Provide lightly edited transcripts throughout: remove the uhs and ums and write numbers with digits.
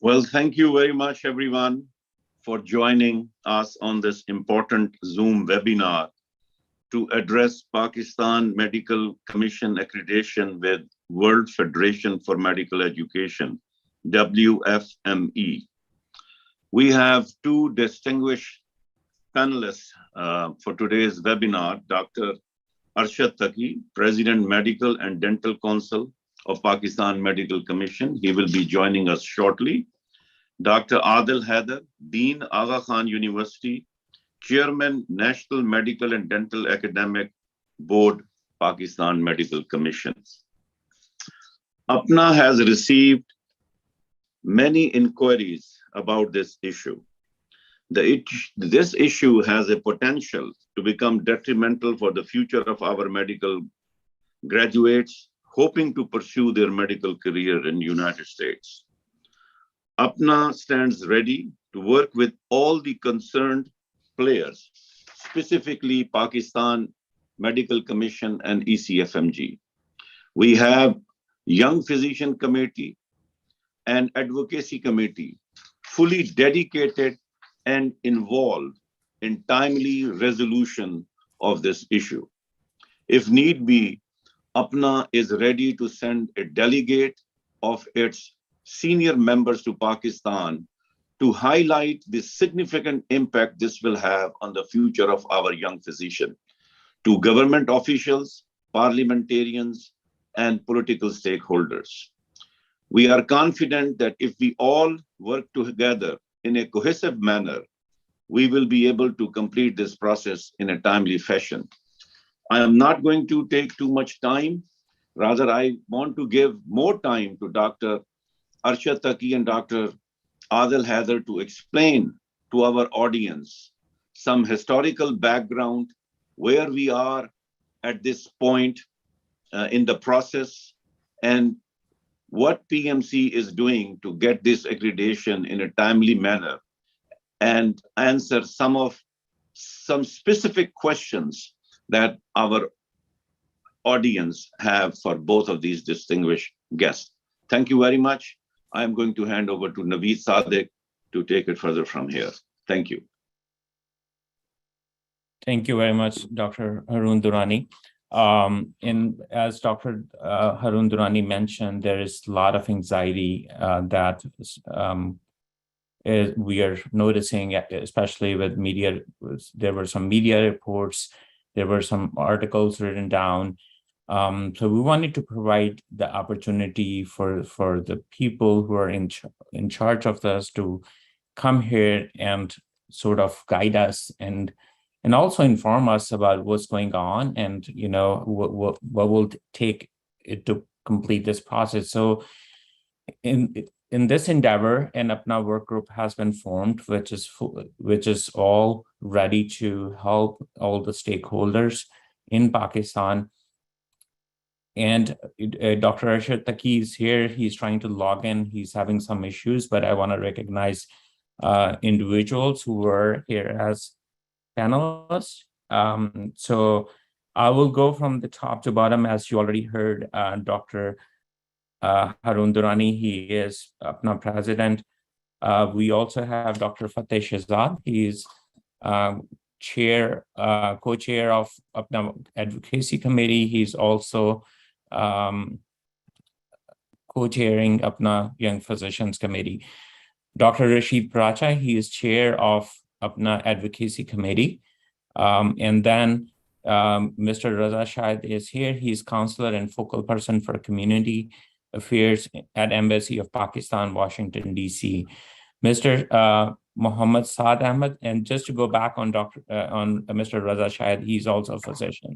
Well, thank you very much, everyone, for joining us on this important Zoom webinar to address Pakistan Medical Commission accreditation with World Federation for Medical Education, WFME. We have two distinguished panelists for today's webinar, Dr. Arshad Taqi, President Medical and Dental Council of Pakistan Medical Commission. He will be joining us shortly. Dr. Adil Haider, Dean Aga Khan University, Chairman, National Medical and Dental Academic Board, Pakistan Medical Commission. APPNA has received many inquiries about this issue. This issue has a potential to become detrimental for the future of our medical graduates hoping to pursue their medical career in the United States. APPNA stands ready to work with all the concerned players, specifically Pakistan Medical Commission and ECFMG. We have Young Physician Committee and Advocacy Committee fully dedicated and involved in timely resolution of this issue. If need be, APPNA is ready to send a delegate of its senior members to Pakistan to highlight the significant impact this will have on the future of our young physician, to government officials, parliamentarians, and political stakeholders. We are confident that if we all work together in a cohesive manner, we will be able to complete this process in a timely fashion. I am not going to take too much time. Rather, I want to give more time to Dr. Arshad Taqi and Dr. Adil Haider to explain to our audience some historical background, where we are at this point in the process, and what PMC is doing to get this accreditation in a timely manner, and answer some specific questions that our audience have for both of these distinguished guests. Thank you very much. I'm going to hand over to Naveed Sadiq to take it further from here. Thank you. Thank you very much, Dr. Harun Durrani. And as Dr. Harun Durrani mentioned, there is a lot of anxiety that we are noticing, especially with media. There were some media reports, there were some articles written down. So we wanted to provide the opportunity for the people who are in charge of this to come here and sort of guide us and also inform us about what's going on and what will take it to complete this process. So in this endeavor, an APPNA work group has been formed, which is all ready to help all the stakeholders in Pakistan. And Dr. Arshad Taqi is here. He's trying to log in. He's having some issues, but I want to recognize individuals who are here as panelists. So I will go from the top to bottom. As you already heard, Dr. Harun Durrani, he is APPNA president. We also have Dr. Fateh Shehzad. He's co-chair of APPNA Advocacy Committee. He's also co-chairing APPNA Young Physicians Committee. Dr. Rashid Pracha, he is chair of APPNA Advocacy Committee. And then Mr. Raza Shahid is here. He's counselor and focal person for community affairs at Embassy of Pakistan, Washington, D.C. Mr. Muhammad Saad Ahmed, and just to go back on Mr. Raza Shahid, he's also a physician.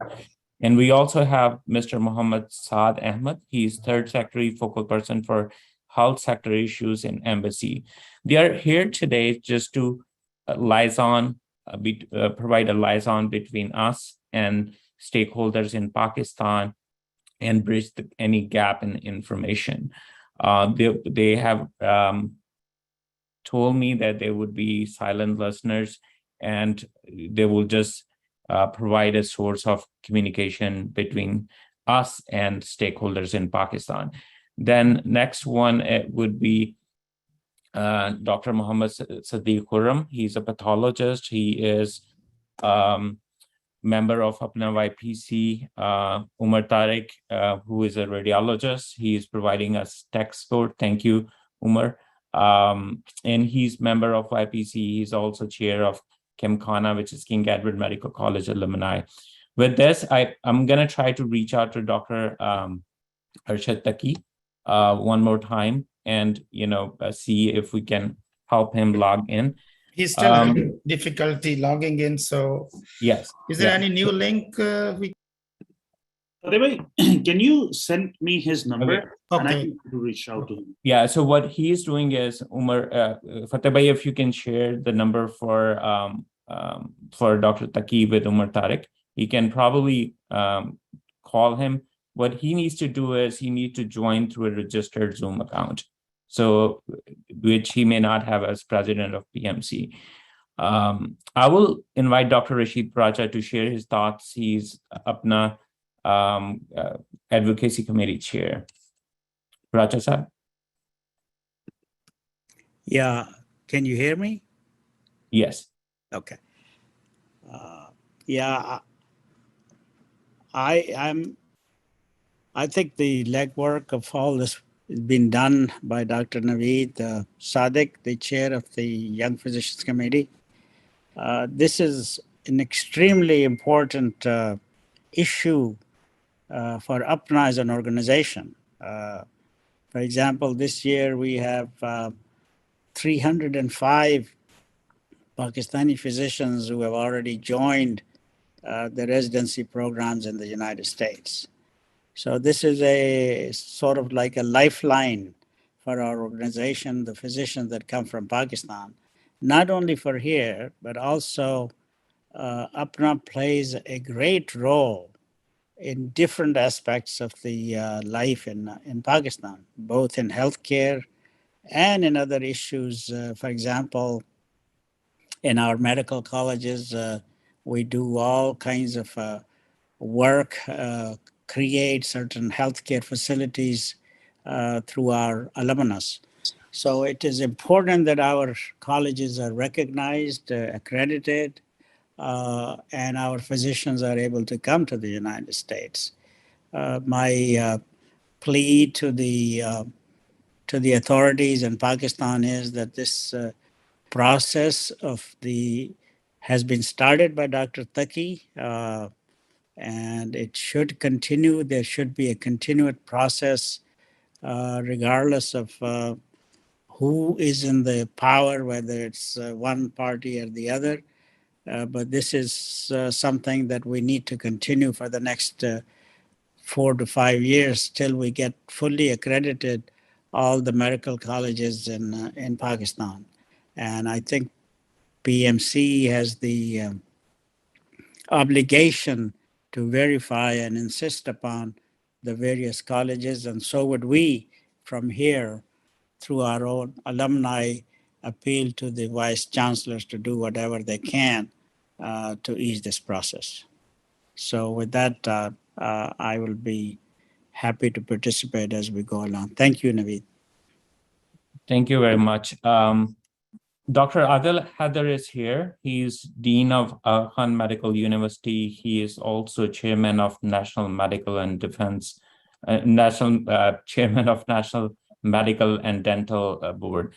And we also have Mr. Muhammad Saad Ahmed. He's third secretary, focal person for health sector issues in Embassy. They are here today just to provide a liaison between us and stakeholders in Pakistan and bridge any gap in information. They have told me that they would be silent listeners and they will just provide a source of communication between us and stakeholders in Pakistan. Then next one would be Dr. Muhammad Sadiq Khurram. He's a pathologist. He is member of APPNA YPC. Umar Tariq, who is a radiologist. He is providing us tech support. Thank you, Umar. And he's member of YPC. He's also chair of KEMCANA, which is King Edward Medical College alumni. With this, I'm going to try to reach out to Dr. Arshad Taki one more time and, see if we can help him log in. He's still having difficulty logging in. So yes. Is there any new link? Can you send me his number? Okay. And I can reach out to him. Yeah, so what he's doing is, Umar, Fateh Bhai, if you can share the number for Dr. Taki with Umar Tariq, he can probably call him. What he needs to do is he needs to join through a registered Zoom account, so which he may not have as president of PMC. I will invite Dr. Rashid Pracha to share his thoughts. He's APPNA Advocacy Committee Chair. Pracha sir? Yeah, can you hear me? Yes. Okay. Yeah, I think the legwork of all this has been done by Dr. Naveed Sadiq, the chair of the Young Physicians Committee. This is an extremely important issue for APPNA as an organization. For example, this year we have 305 Pakistani physicians who have already joined the residency programs in the United States. So this is a sort of like a lifeline for our organization, the physicians that come from Pakistan, not only for here, but also APPNA plays a great role in different aspects of the life in Pakistan, both in healthcare and in other issues. For example, in our medical colleges, we do all kinds of work, create certain healthcare facilities through our alumnus. So it is important that our colleges are recognized, accredited, and our physicians are able to come to the United States. My plea to the authorities in Pakistan is that this process has been started by Dr. Taki, and it should continue. There should be a continued process, regardless of who is in the power, whether it's one party or the other. But this is something that we need to continue for the next 4 to 5 years till we get fully accredited all the medical colleges in Pakistan. And I think PMC has the obligation to verify and insist upon the various colleges, and so would we from here through our own alumni appeal to the vice chancellors to do whatever they can to ease this process. So with that, I will be happy to participate as we go along. Thank you, Naveed. Thank you very much. Dr. Adil Haider is here. He's Dean of Khan Medical University. He is also Chairman of National Medical and Defense, Chairman of National Medical and Dental Board.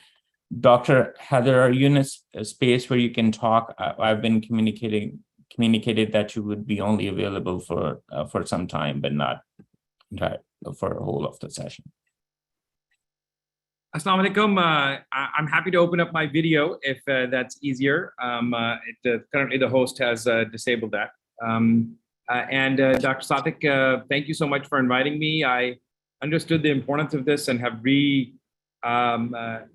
Dr. Haider, are you in a space where you can talk? I've been communicated that you would be only available for some time, but not for a whole of the session. Assalamu alaikum. I'm happy to open up my video if that's easier. Currently, the host has disabled that. Dr. Sadiq, thank you so much for inviting me. I understood the importance of this and have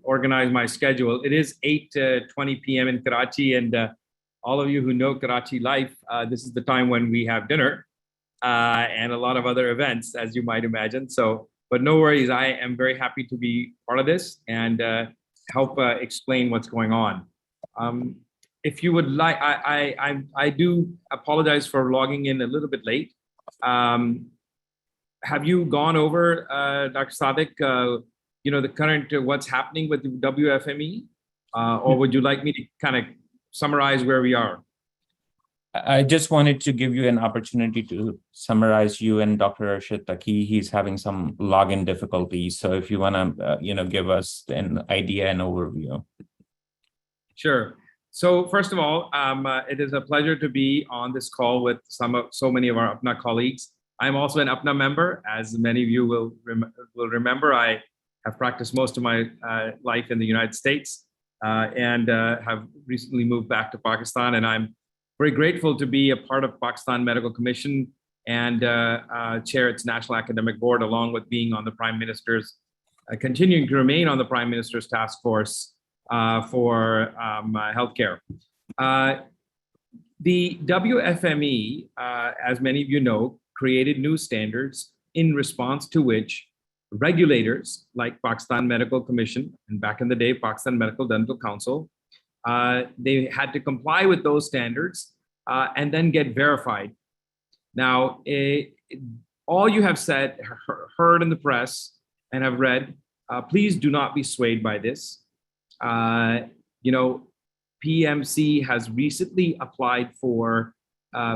organized my schedule. It is 8:20 p.m. in Karachi, and all of you who know Karachi life, this is the time when we have dinner and a lot of other events, as you might imagine. But no worries, I am very happy to be part of this and help explain what's going on. If you would like, I do apologize for logging in a little bit late. Have you gone over, Dr. Sadiq, the current what's happening with the WFME, or would you like me to kind of summarize where we are? I just wanted to give you an opportunity to summarize you and Dr. Arshad Taqi. He's having some login difficulties. So if you want to, give us an idea and overview. Sure. So first of all, it is a pleasure to be on this call with so many of our APPNA colleagues. I'm also an APPNA member. As many of you will remember, I have practiced most of my life in the United States and have recently moved back to Pakistan. And I'm very grateful to be a part of Pakistan Medical Commission and chair its National Academic Board, along with being on the Prime Minister's, continuing to remain on the Prime Minister's task force for healthcare. The WFME, as many of you know, created new standards in response to which regulators like Pakistan Medical Commission and back in the day, Pakistan Medical Dental Council, they had to comply with those standards and then get verified. Now, all you have said, heard in the press and have read, please do not be swayed by this. PMC has recently applied for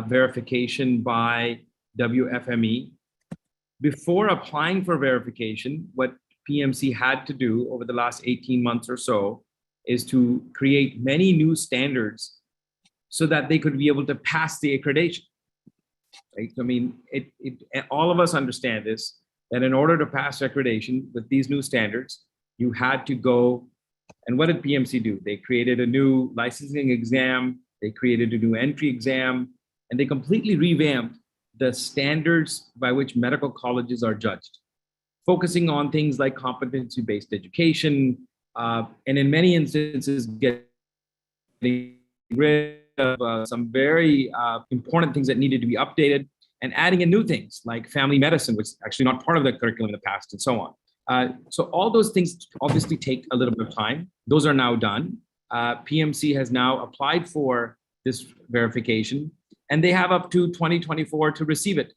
verification by WFME. Before applying for verification, what PMC had to do over the last 18 months or so is to create many new standards so that they could be able to pass the accreditation. Right? I mean, all of us understand this, that in order to pass accreditation with these new standards, you had to go, and what did PMC do? They created a new licensing exam, they created a new entry exam, and they completely revamped the standards by which medical colleges are judged, focusing on things like competency-based education, and in many instances, getting rid of some very important things that needed to be updated and adding in new things like family medicine, which is actually not part of the curriculum in the past, and so on. So all those things obviously take a little bit of time. Those are now done. PMC has now applied for this verification, and they have up to 2024 to receive it.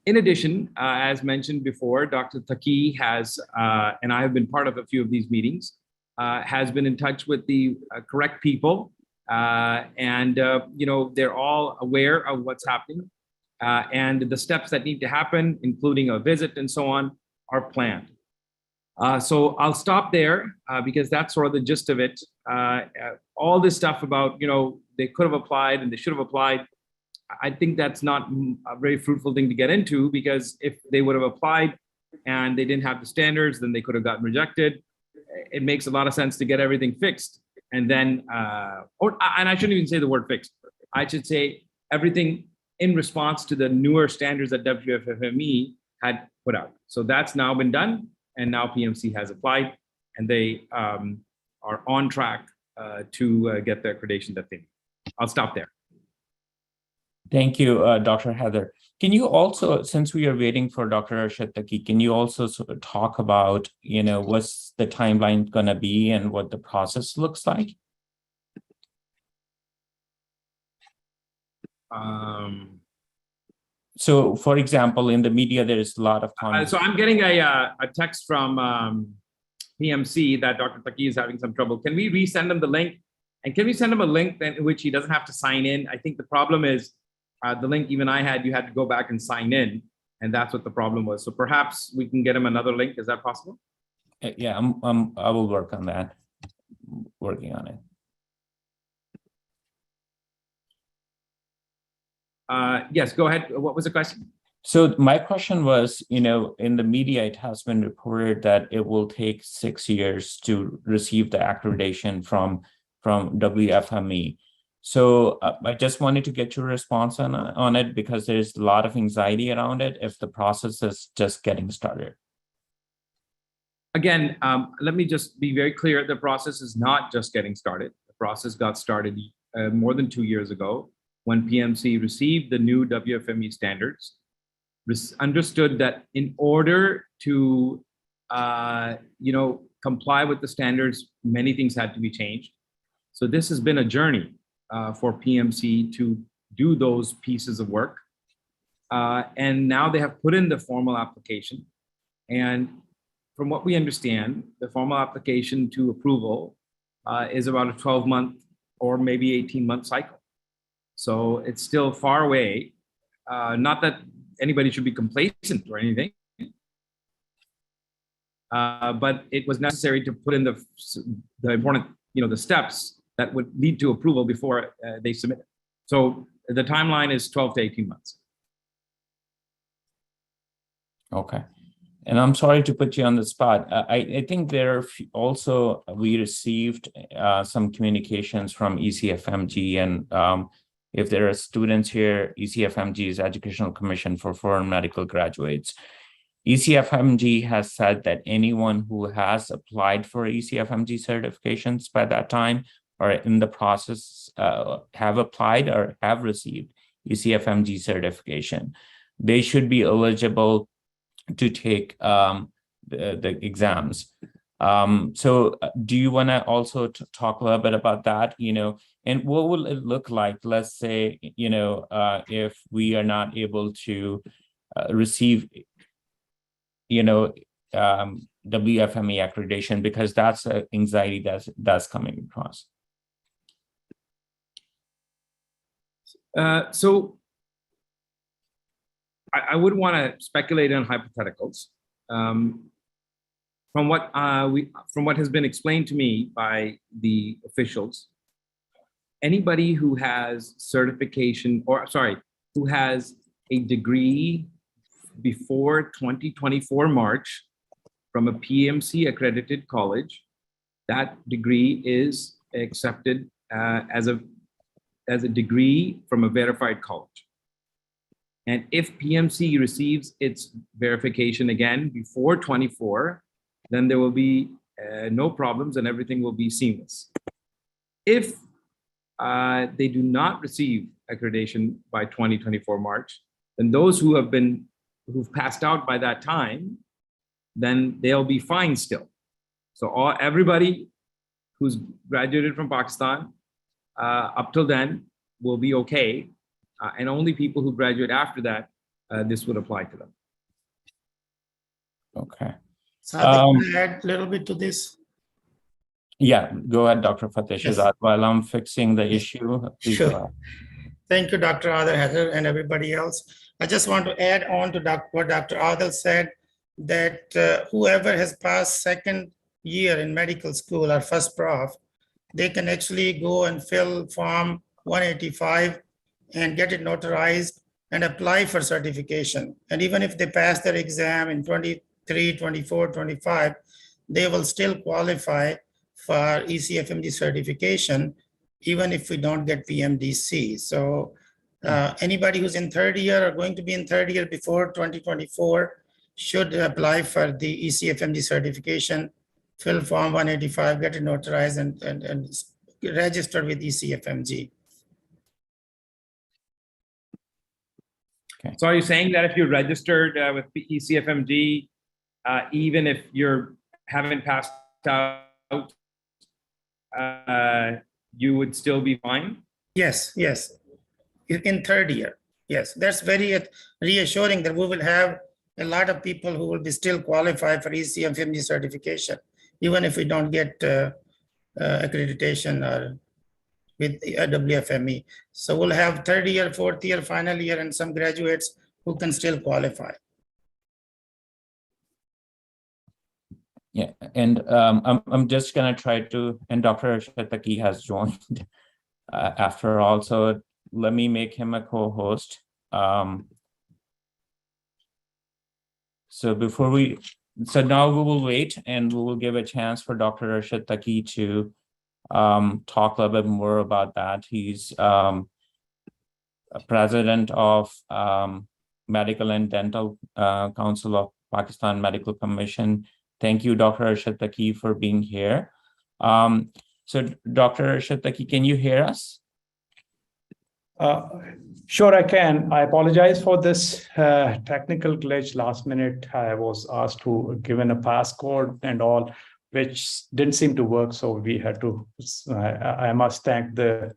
In addition, as mentioned before, Dr. Taqi has, and I have been part of a few of these meetings, has been in touch with the correct people, and they're all aware of what's happening, and the steps that need to happen, including a visit and so on, are planned. So I'll stop there because that's sort of the gist of it. All this stuff about, they could have applied and they should have applied, I think that's not a very fruitful thing to get into, because if they would have applied and they didn't have the standards, then they could have gotten rejected. It makes a lot of sense to get everything fixed. And then, and I shouldn't even say the word fixed. I should say everything in response to the newer standards that WFME had put out. So that's now been done. And now PMC has applied, and they are on track to get the accreditation that they need. I'll stop there. Thank you, Dr. Heather. Can you also, since we are waiting for Dr. Arshad Taqi, can you also sort of talk about, what's the timeline going to be and what the process looks like? So, for example, in the media, there is a lot of so I'm getting a text from PMC that Dr. Taqi is having some trouble. Can we resend him the link? And can we send him a link in which he doesn't have to sign in? I think the problem is the link even I had, you had to go back and sign in. And that's what the problem was. So perhaps we can get him another link. Is that possible? Yeah, I will work on that, working on it. Yes, go ahead. What was the question? So my question was, in the media, it has been reported that it will take 6 years to receive the accreditation from WFME. So I just wanted to get your response on it, because there's a lot of anxiety around it if the process is just getting started. Again, let me just be very clear. The process is not just getting started. The process got started more than 2 years ago when PMC received the new WFME standards, understood that in order to comply with the standards, many things had to be changed. So this has been a journey for PMC to do those pieces of work. And now they have put in the formal application. And from what we understand, the formal application to approval is about a 12-month or maybe 18-month cycle. So it's still far away. Not that anybody should be complacent or anything, but it was necessary to put in the important, the steps that would lead to approval before they submit it. So the timeline is 12 to 18 months. Okay. And I'm sorry to put you on the spot. I think also we received some communications from ECFMG, and if there are students here, ECFMG is Educational Commission for Foreign Medical Graduates. ECFMG has said that anyone who has applied for ECFMG certifications by that time or in the process have applied or have received ECFMG certification, they should be eligible to take the exams. So do you want to also talk a little bit about that, and what will it look like? Let's say, if we are not able to receive, WFME accreditation, because that's an anxiety that's coming across. So I wouldn't want to speculate on hypotheticals. From what has been explained to me by the officials, anybody who has certification, who has a degree before 2024 March from a PMC accredited college, that degree is accepted as a degree from a verified college. And if PMC receives its verification again before 24, then there will be no problems and everything will be seamless. If they do not receive accreditation by 2024 March, then those who've passed out by that time, then they'll be fine still. So everybody who's graduated from Pakistan up till then will be okay. And only people who graduate after that, this would apply to them. Okay. So I think I'll add a little bit to this. Yeah, go ahead, Dr. Fateh Shahzad. While I'm fixing the issue, please go ahead. Thank you, Dr. Adil, Heather, and everybody else. I just want to add on to what Dr. Adil said, that whoever has passed second year in medical school or first prof, they can actually go and fill Form 185 and get it notarized and apply for certification. And even if they pass their exam in 23, 24, 25, they will still qualify for ECFMG certification, even if we don't get PMDC. So anybody who's in third year or going to be in third year before 2024 should apply for the ECFMG certification, fill Form 185, get it notarized, and register with ECFMG. Okay. So are you saying that if you're registered with ECFMG, even if you haven't passed out, you would still be fine? Yes, yes. In third year, yes. That's very reassuring that we will have a lot of people who will be still qualified for ECFMG certification, even if we don't get accreditation or with WFME. So we'll have third year, fourth year, final year, and some graduates who can still qualify. Yeah, and I'm just gonna try to, and Dr. Arshad Taqi has joined after all, so let me make him a co-host. So now we will wait and we will give a chance for Dr. Arshad Taqi to talk a little bit more about that. He's president of Medical and Dental Council of Pakistan Medical Commission. Thank you, Dr. Arshad Taqi, for being here. So Dr. Arshad Taqi, can you hear us? Sure, I can. I apologize for this technical glitch last minute. I was asked to given a passcode and all, which didn't seem to work. So we had to, I must thank a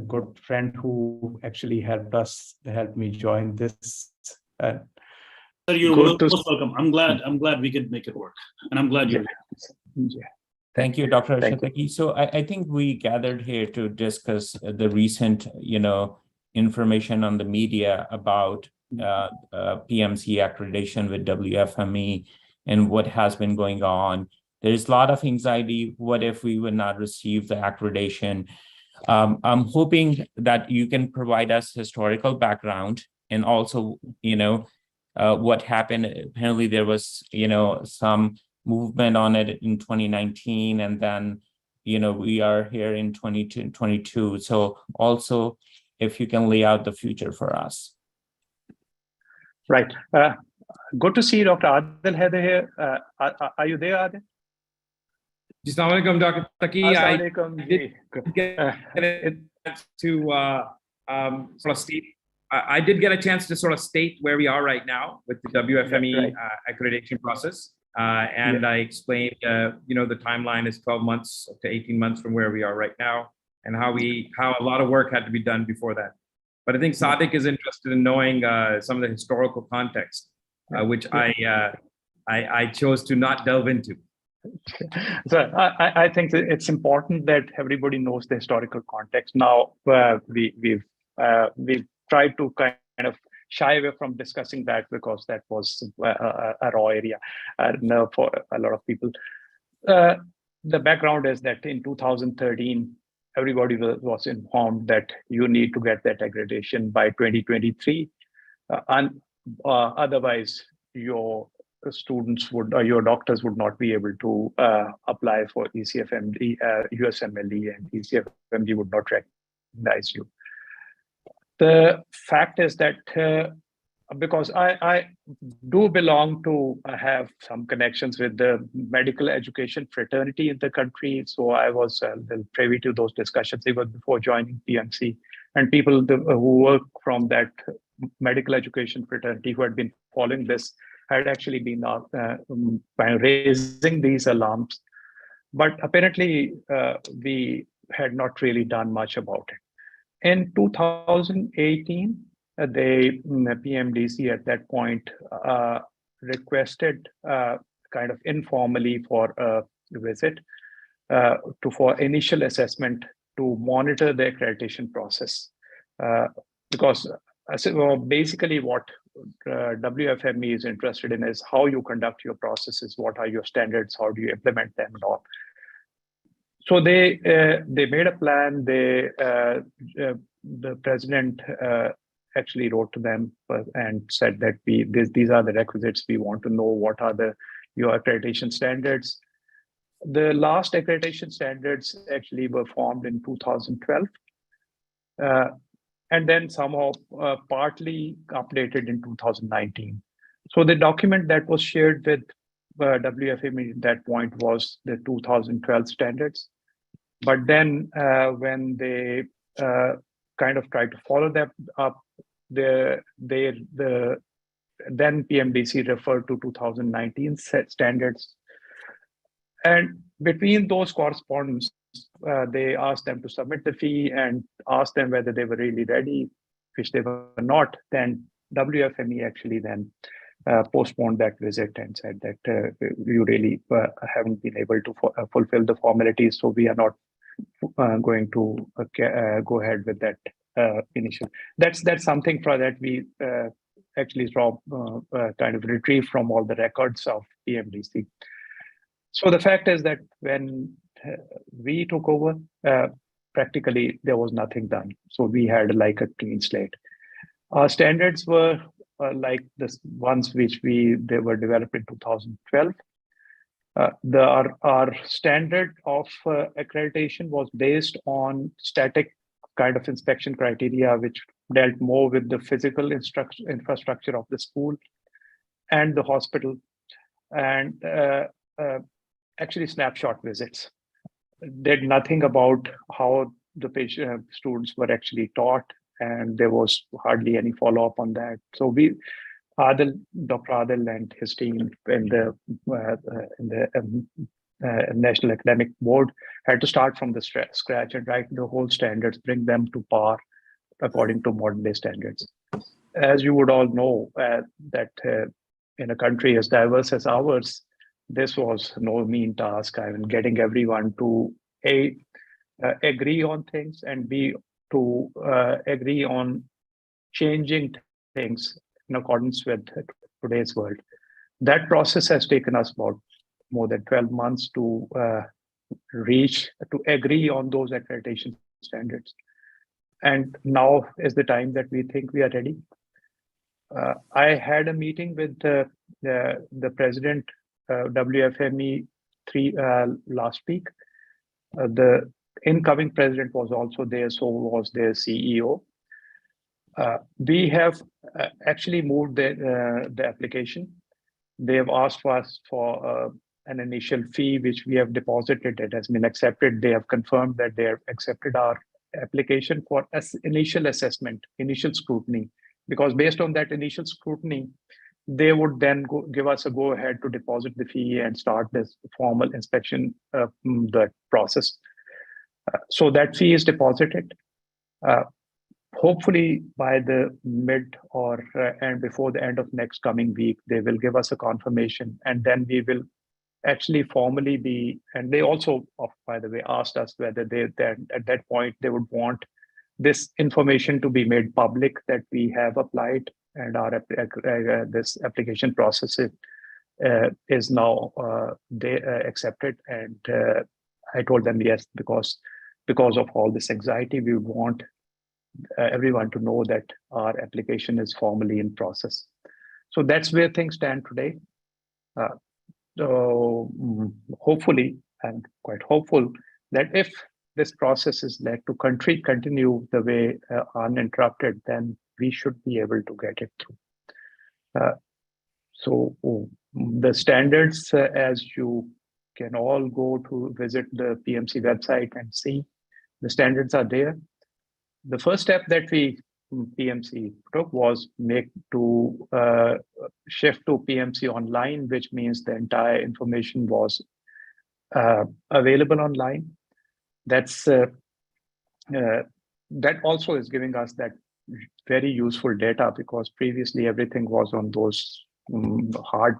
good friend who actually helped me join this Sir, you're Good to- most welcome. I'm glad we could make it work. And I'm glad you're here. Yeah. Thank you, Dr. Thank you. Shataki. So I think we gathered here to discuss the recent, information on the media about PMC accreditation with WFME and what has been going on. There's a lot of anxiety. What if we would not receive the accreditation? I'm hoping that you can provide us historical background and also, what happened. Apparently there was, some movement on it in 2019, and then, we are here in 2022. So also, if you can lay out the future for us. Right. Good to see Dr. Adil Haider here. Are you there, Adil? Assalamu alaikum, Dr. Taki. Assalamualaikum. I did get a chance to sort of state where we are right now with the WFME accreditation process. And I explained, the timeline is 12 months to 18 months from where we are right now, and how a lot of work had to be done before that. But I think Sadiq is interested in knowing some of the historical context, which I chose to not delve into. So I think that it's important that everybody knows the historical context. Now, we've tried to kind of shy away from discussing that because that was a raw area for a lot of people. The background is that in 2013, everybody was informed that you need to get that accreditation by 2023, and otherwise your students would, or your doctors would not be able to apply for ECFMD, USMLE, and ECFMD would not recognize you. The fact is that because I do belong to have some connections with the medical education fraternity in the country, so I was privy to those discussions even before joining PMC, and people who work from that medical education fraternity who had been following this had actually been raising these alarms, but apparently we had not really done much about it. In 2018, the PMDC at that point requested kind of informally for a visit for initial assessment to monitor the accreditation process. Because basically what WFME is interested in is how you conduct your processes, what are your standards, how do you implement them and all. So they made a plan. The president actually wrote to them and said that these are the requisites. We want to know what are your accreditation standards. The last accreditation standards actually were formed in 2012, and then somehow partly updated in 2019. So the document that was shared with WFME at that point was the 2012 standards. But then when they kind of tried to follow that up, then PMDC referred to 2019 set standards. And between those correspondence, they asked them to submit the fee and asked them whether they were really ready, which they were not. Then WFME actually then postponed that visit and said that you really haven't been able to fulfill the formalities, so we are not going to go ahead with that initial. That's something for that we actually kind of retrieved from all the records of PMDC. So the fact is that when we took over, practically there was nothing done. So we had like a clean slate. Our standards were like the ones which they were developed in 2012. Our standard of accreditation was based on static kind of inspection criteria, which dealt more with the physical infrastructure of the school and the hospital, and actually snapshot visits. Did nothing about how the students were actually taught, and there was hardly any follow-up on that. So Dr. Adil and his team in the National Academic Board had to start from the scratch and write the whole standards, bring them to par according to modern day standards. As you would all know, that in a country as diverse as ours, this was no mean task. I mean, getting everyone to agree on things and B, to agree on changing things in accordance with today's world. That process has taken us about more than 12 months to agree on those accreditation standards. And now is the time that we think we are ready. I had a meeting with the president, WFME last week. The incoming president was also there, so was their CEO. We have actually moved the application. They have asked us for an initial fee, which we have deposited. It has been accepted. They have confirmed that they have accepted our application for initial assessment, initial scrutiny, because based on that initial scrutiny, they would then give us a go ahead to deposit the fee and start this formal inspection, the process. So that fee is deposited. Hopefully by the mid or and before the end of next coming week, they will give us a confirmation, and then we will actually formally be, and they also, by the way, asked us whether they at that point they would want this information to be made public, that we have applied and our this application process is now they accepted. And I told them yes, because of all this anxiety, we want everyone to know that our application is formally in process. So that's where things stand today. So hopefully, I'm quite hopeful that if this process is led to continue the way uninterrupted, then we should be able to get it through. So the standards, as you can all go to visit the PMC website and see, the standards are there. The first step that PMC took was to shift to PMC online, which means the entire information was available online. That's that also is giving us that very useful data, because previously everything was on those hard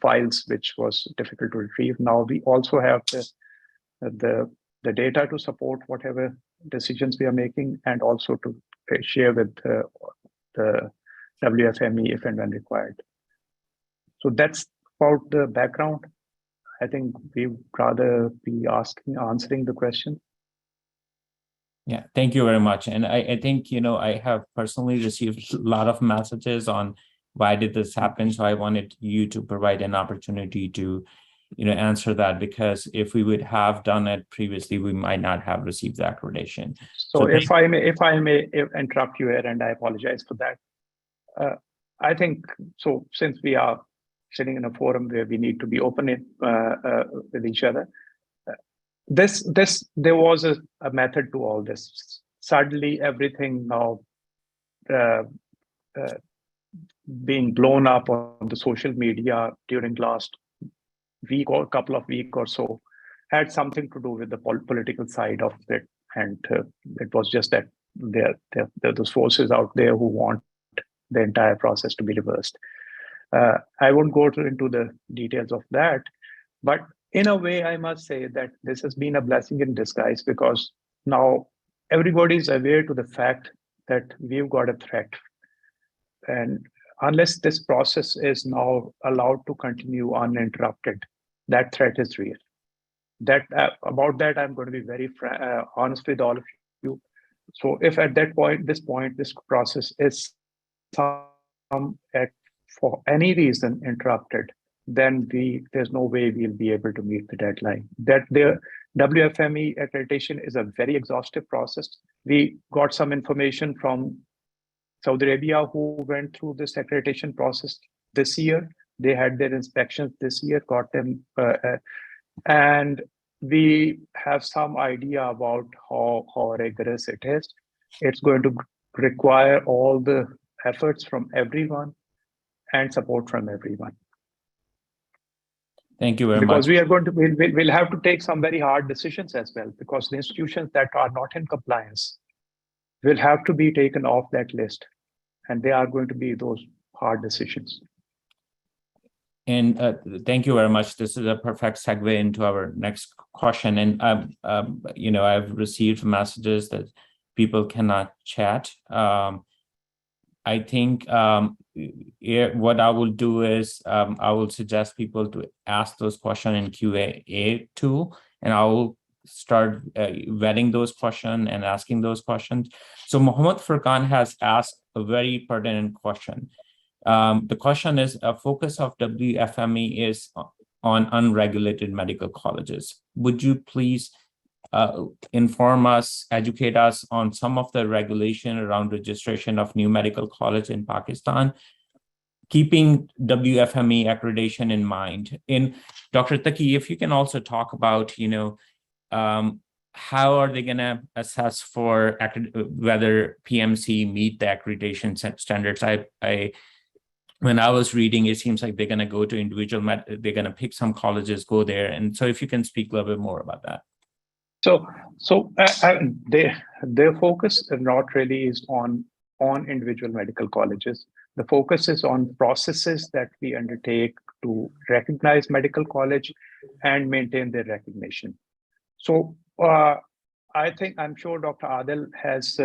files, which was difficult to retrieve. Now we also have the data to support whatever decisions we are making, and also to share with the WFME if and when required. So that's about the background. I think we'd rather be answering the question. Yeah, thank you very much. And I think, I have personally received a lot of messages on why did this happen. So I wanted you to provide an opportunity to, answer that, because if we would have done it previously, we might not have received the accreditation. So if I may interrupt you here, and I apologize for that. I think, so since we are sitting in a forum where we need to be open with each other, there was a method to all this. Suddenly everything now being blown up on the social media during last week or couple of weeks or so had something to do with the political side of it. And it was just that there are those forces out there who want the entire process to be reversed. I won't go into the details of that, but in a way, I must say that this has been a blessing in disguise, because now everybody is aware to the fact that we've got a threat. And unless this process is now allowed to continue uninterrupted, that threat is real. About that, I'm going to be very honest with all of you. So if at this point, this process is for any reason interrupted, then there's no way we'll be able to meet the deadline. That the WFME accreditation is a very exhaustive process. We got some information from Saudi Arabia, who went through this accreditation process this year. They had their inspections this year, got them, and we have some idea about how rigorous it is. It's going to require all the efforts from everyone and support from everyone. Thank you very much. Because we'll have to take some very hard decisions as well, because the institutions that are not in compliance will have to be taken off that list, and they are going to be those hard decisions. And thank you very much. This is a perfect segue into our next question. And I've received messages that people cannot chat. I think what I will do is I will suggest people to ask those questions in Q&A tool, and I will start vetting those questions and asking those questions. So Mohammed Furqan has asked a very pertinent question. The question is, a focus of WFME is on unregulated medical colleges. Would you please inform us, educate us on some of the regulation around registration of new medical college in Pakistan, keeping WFME accreditation in mind? And Dr. Taqi, if you can also talk about, how are they going to assess for whether PMC meet the accreditation standards? When I was reading, it seems like they're going to go to individual, they're going to pick some colleges, go there. And so if you can speak a little bit more about that. So their focus not really is on individual medical colleges. The focus is on processes that we undertake to recognize medical college and maintain their recognition. So I'm sure Dr. Adil has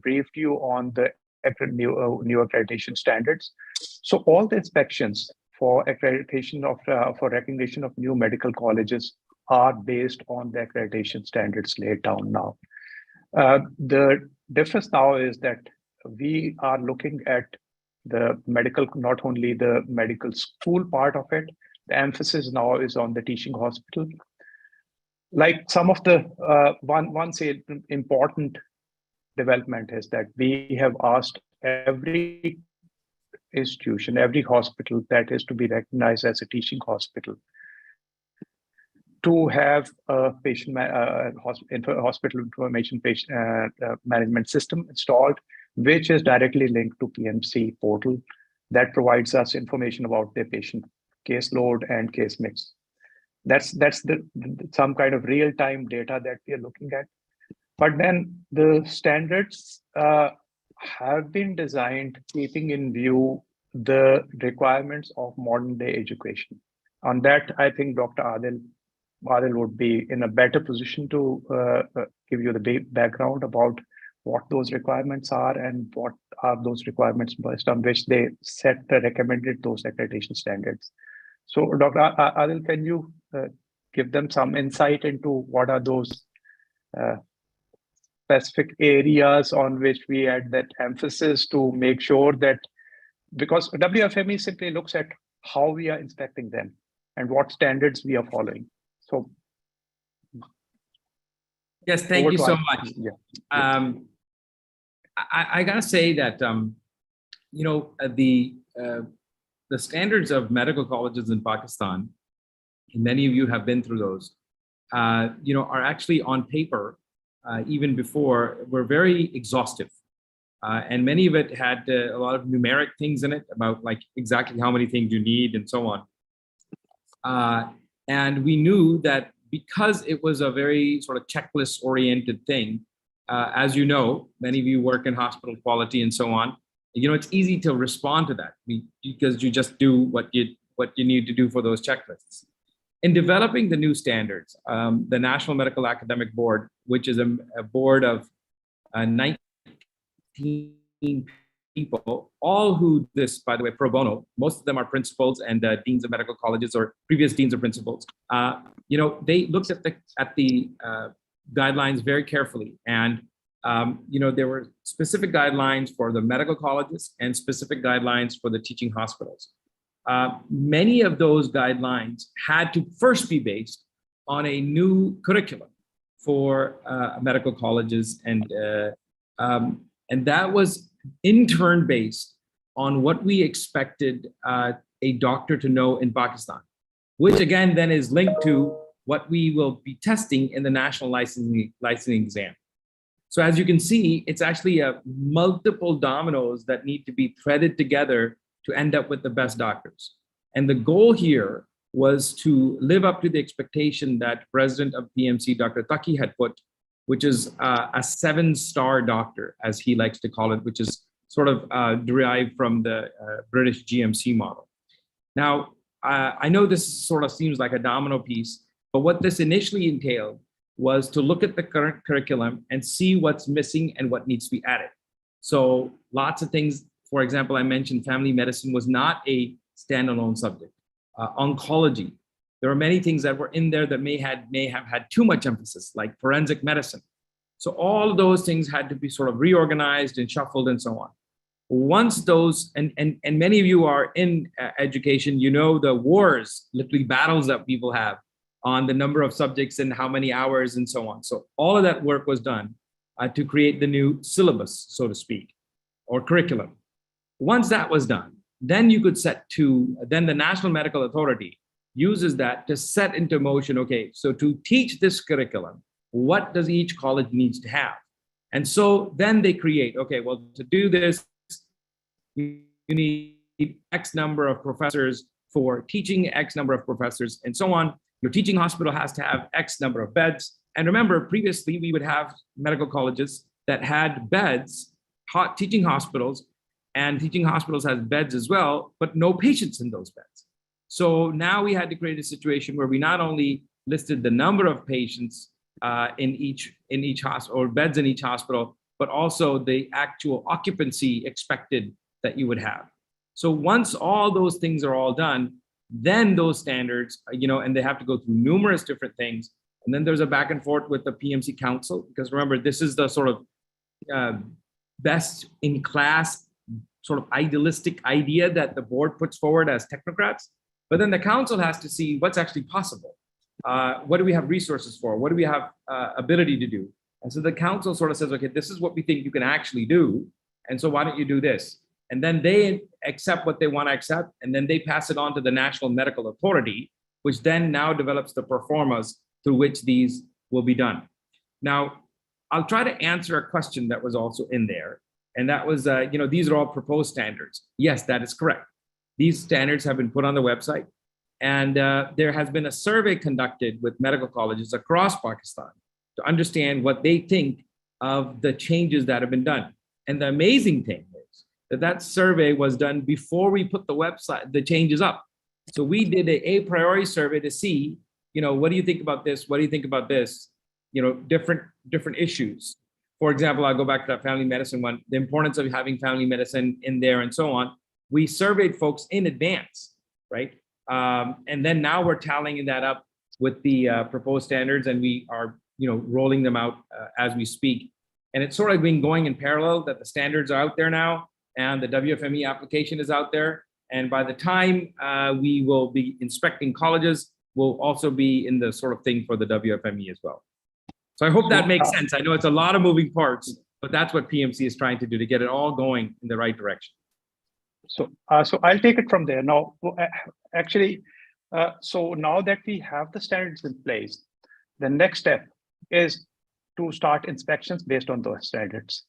briefed you on the new accreditation standards. So all the inspections for accreditation for recognition of new medical colleges are based on the accreditation standards laid down now. The difference now is that we are looking at the medical, not only the medical school part of it. The emphasis now is on the teaching hospital. Like some of the one important development is that we have asked every institution, every hospital that is to be recognized as a teaching hospital, to have a hospital information management system installed, which is directly linked to PMC portal that provides us information about their patient caseload and case mix. That's some kind of real-time data that we are looking at. But then the standards have been designed keeping in view the requirements of modern day education. On that, I think Dr. Adil would be in a better position to give you the background about what those requirements are and what are those requirements based on which they recommended those accreditation standards. So Dr. Adil, can you give them some insight into what are those specific areas on which we add that emphasis to make sure that, because WFME simply looks at how we are inspecting them and what standards we are following. So yes, thank you so much. Yeah. I gotta say that the standards of medical colleges in Pakistan, and many of you have been through those, are actually on paper, even before, were very exhaustive. And many of it had a lot of numeric things in it about like exactly how many things you need and so on. And we knew that because it was a very sort of checklist oriented thing, as you know, many of you work in hospital quality and so on, it's easy to respond to that because you just do what you need to do for those checklists. In developing the new standards, the National Medical Academic Board, which is a board of 19 people, all who this, by the way, pro bono, most of them are principals and deans of medical colleges or previous deans of principals. They looked at the guidelines very carefully, and there were specific guidelines for the medical colleges and specific guidelines for the teaching hospitals. Many of those guidelines had to first be based on a new curriculum for medical colleges, and that was in turn based on what we expected a doctor to know in Pakistan, which again then is linked to what we will be testing in the national licensing exam. So as you can see, it's actually multiple dominoes that need to be threaded together to end up with the best doctors. And the goal here was to live up to the expectation that President of PMC, Dr. Taqi, had put, which is a 7-star doctor, as he likes to call it, which is sort of derived from the British GMC model. Now, I know this sort of seems like a domino piece, but what this initially entailed was to look at the current curriculum and see what's missing and what needs to be added. So lots of things, for example, I mentioned family medicine was not a standalone subject. Oncology, there are many things that were in there that may have had too much emphasis, like forensic medicine. So all of those things had to be sort of reorganized and shuffled and so on. Once those, and many of you are in education, you know the wars, literally battles that people have on the number of subjects and how many hours and so on. So all of that work was done to create the new syllabus, so to speak, or curriculum. Once that was done, then you could then the National Medical Authority uses that to set into motion, okay, so to teach this curriculum, what does each college needs to have? And so then they create, okay, well, to do this, you need X number of professors for teaching, X number of professors, and so on. Your teaching hospital has to have X number of beds. And remember, previously, we would have medical colleges that had beds, teaching hospitals, and teaching hospitals had beds as well, but no patients in those beds. So now we had to create a situation where we not only listed the number of patients in each hospital, or beds in each hospital, but also the actual occupancy expected that you would have. So once all those things are all done, then those standards, and they have to go through numerous different things. And then there's a back and forth with the PMC Council, because remember, this is the sort of best in class sort of idealistic idea that the board puts forward as technocrats. But then the council has to see what's actually possible. What do we have resources for? What do we have ability to do? And so the council sort of says, okay, this is what we think you can actually do. And so why don't you do this? And then they accept what they want to accept, and then they pass it on to the National Medical Authority, which then now develops the performas through which these will be done. Now, I'll try to answer a question that was also in there, and that was, these are all proposed standards. Yes, that is correct. These standards have been put on the website, and there has been a survey conducted with medical colleges across Pakistan to understand what they think of the changes that have been done. And the amazing thing is that survey was done before we put the changes up. So we did a priori survey to see, what do you think about this? What do you think about this? Different issues. For example, I'll go back to that family medicine one, the importance of having family medicine in there and so on. We surveyed folks in advance, right? And then now we're tallying that up with the proposed standards, and we are, rolling them out as we speak. And it's sort of been going in parallel, that the standards are out there now, and the WFME application is out there. And by the time we will be inspecting colleges, we'll also be in the sort of thing for the WFME as well. So I hope that makes sense. I know it's a lot of moving parts, but that's what PMC is trying to do, to get it all going in the right direction. So I'll take it from there. Now, actually, so now that we have the standards in place, the next step is to start inspections based on those standards.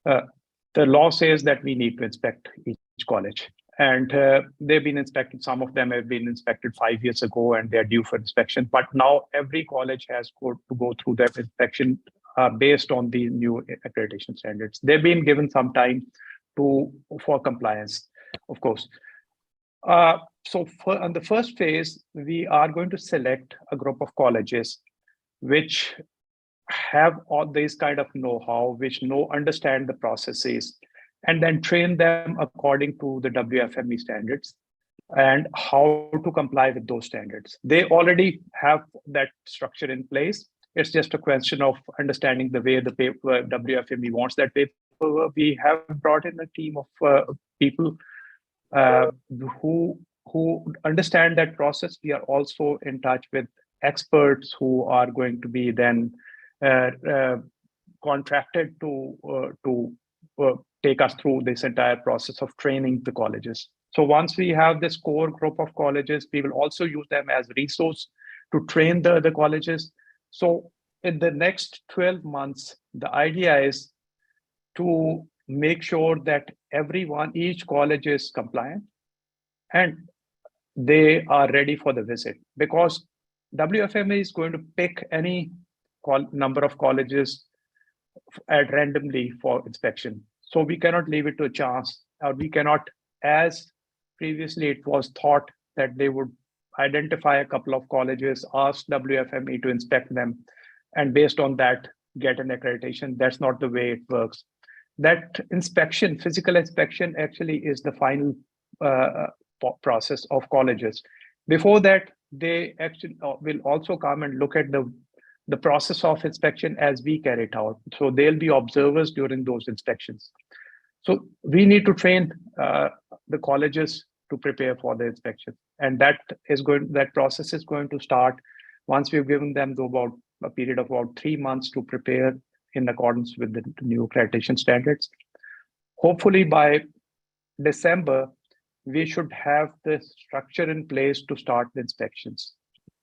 The law says that we need to inspect each college, and they've been inspected. Some of them have been inspected 5 years ago, and they're due for inspection. But now every college has to go through that inspection based on the new accreditation standards. They've been given some time for compliance, of course. So on the first phase, we are going to select a group of colleges which have all these kind of know-how, which understand the processes, and then train them according to the WFME standards and how to comply with those standards. They already have that structure in place. It's just a question of understanding the way the paper WFME wants that paper. We have brought in a team of people who understand that process. We are also in touch with experts who are going to be then contracted to take us through this entire process of training the colleges. So once we have this core group of colleges, we will also use them as resource to train the colleges. So in the next 12 months, the idea is to make sure that each college is compliant and they are ready for the visit, because WFMA is going to pick any number of colleges randomly for inspection. So we cannot leave it to a chance, or we cannot, as previously it was thought that they would identify a couple of colleges, ask WFME to inspect them, and based on that, get an accreditation. That's not the way it works. That inspection, physical inspection, actually is the final process of colleges. Before that, they actually will also come and look at the process of inspection as we carry it out. So they'll be observers during those inspections. So we need to train the colleges to prepare for the inspection. And that process is going to start once we've given them about a period of about 3 months to prepare in accordance with the new accreditation standards. Hopefully by December, we should have the structure in place to start the inspections.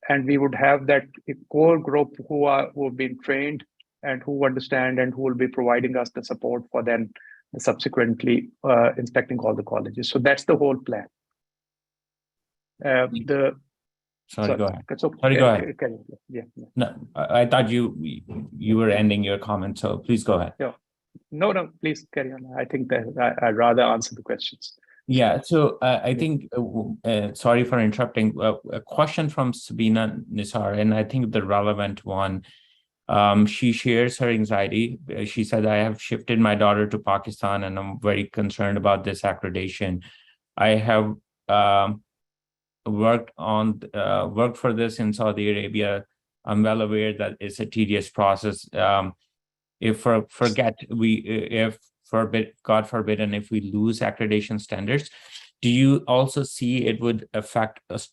And we would have that core group who have been trained and who understand and who will be providing us the support for then subsequently inspecting all the colleges. So that's the whole plan. Sorry, go ahead. So, Sorry, go ahead. Yeah. No, I thought you were ending your comment, so please go ahead. Yeah. No, please carry on. I think that I'd rather answer the questions. Yeah, so I think, sorry for interrupting, a question from Sabina Nisar, and I think the relevant one. She shares her anxiety. She said, I have shifted my daughter to Pakistan and I'm very concerned about this accreditation. I have worked for this in Saudi Arabia. I'm well aware that it's a tedious process. God forbid, if we lose accreditation standards, do you also see it would affect us,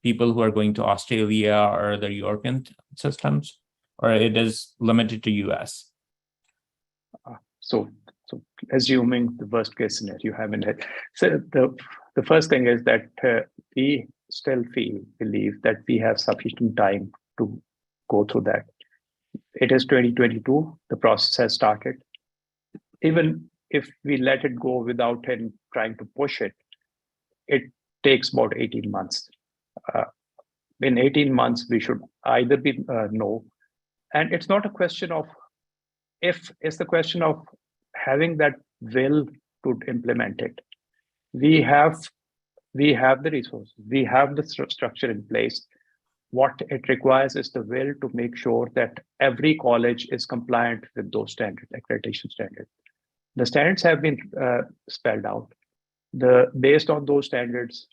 people who are going to Australia or the European systems, or it is limited to US? So assuming the worst case scenario you have in head. So the first thing is that we still believe that we have sufficient time to go through that. It is 2022, the process has started. Even if we let it go without him trying to push it, it takes about 18 months. In 18 months, we should either be no. And it's not a question of if, it's the question of having that will to implement it. We have the resources, we have the structure in place. What it requires is the will to make sure that every college is compliant with those standards, accreditation standards. The standards have been spelled out. Based on those standards,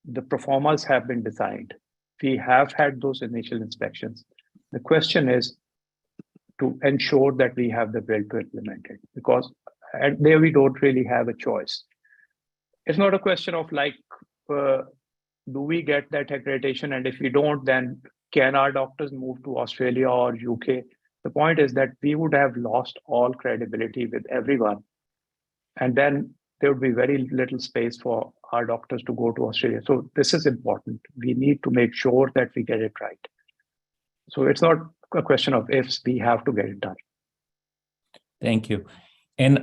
the performers have been designed. We have had those initial inspections. The question is to ensure that we have the will to implement it, because there we don't really have a choice. It's not a question of like, do we get that accreditation? And if we don't, then can our doctors move to Australia or UK? The point is that we would have lost all credibility with everyone. And then there would be very little space for our doctors to go to Australia. So this is important. We need to make sure that we get it right. So it's not a question of ifs, we have to get it done. Thank you. And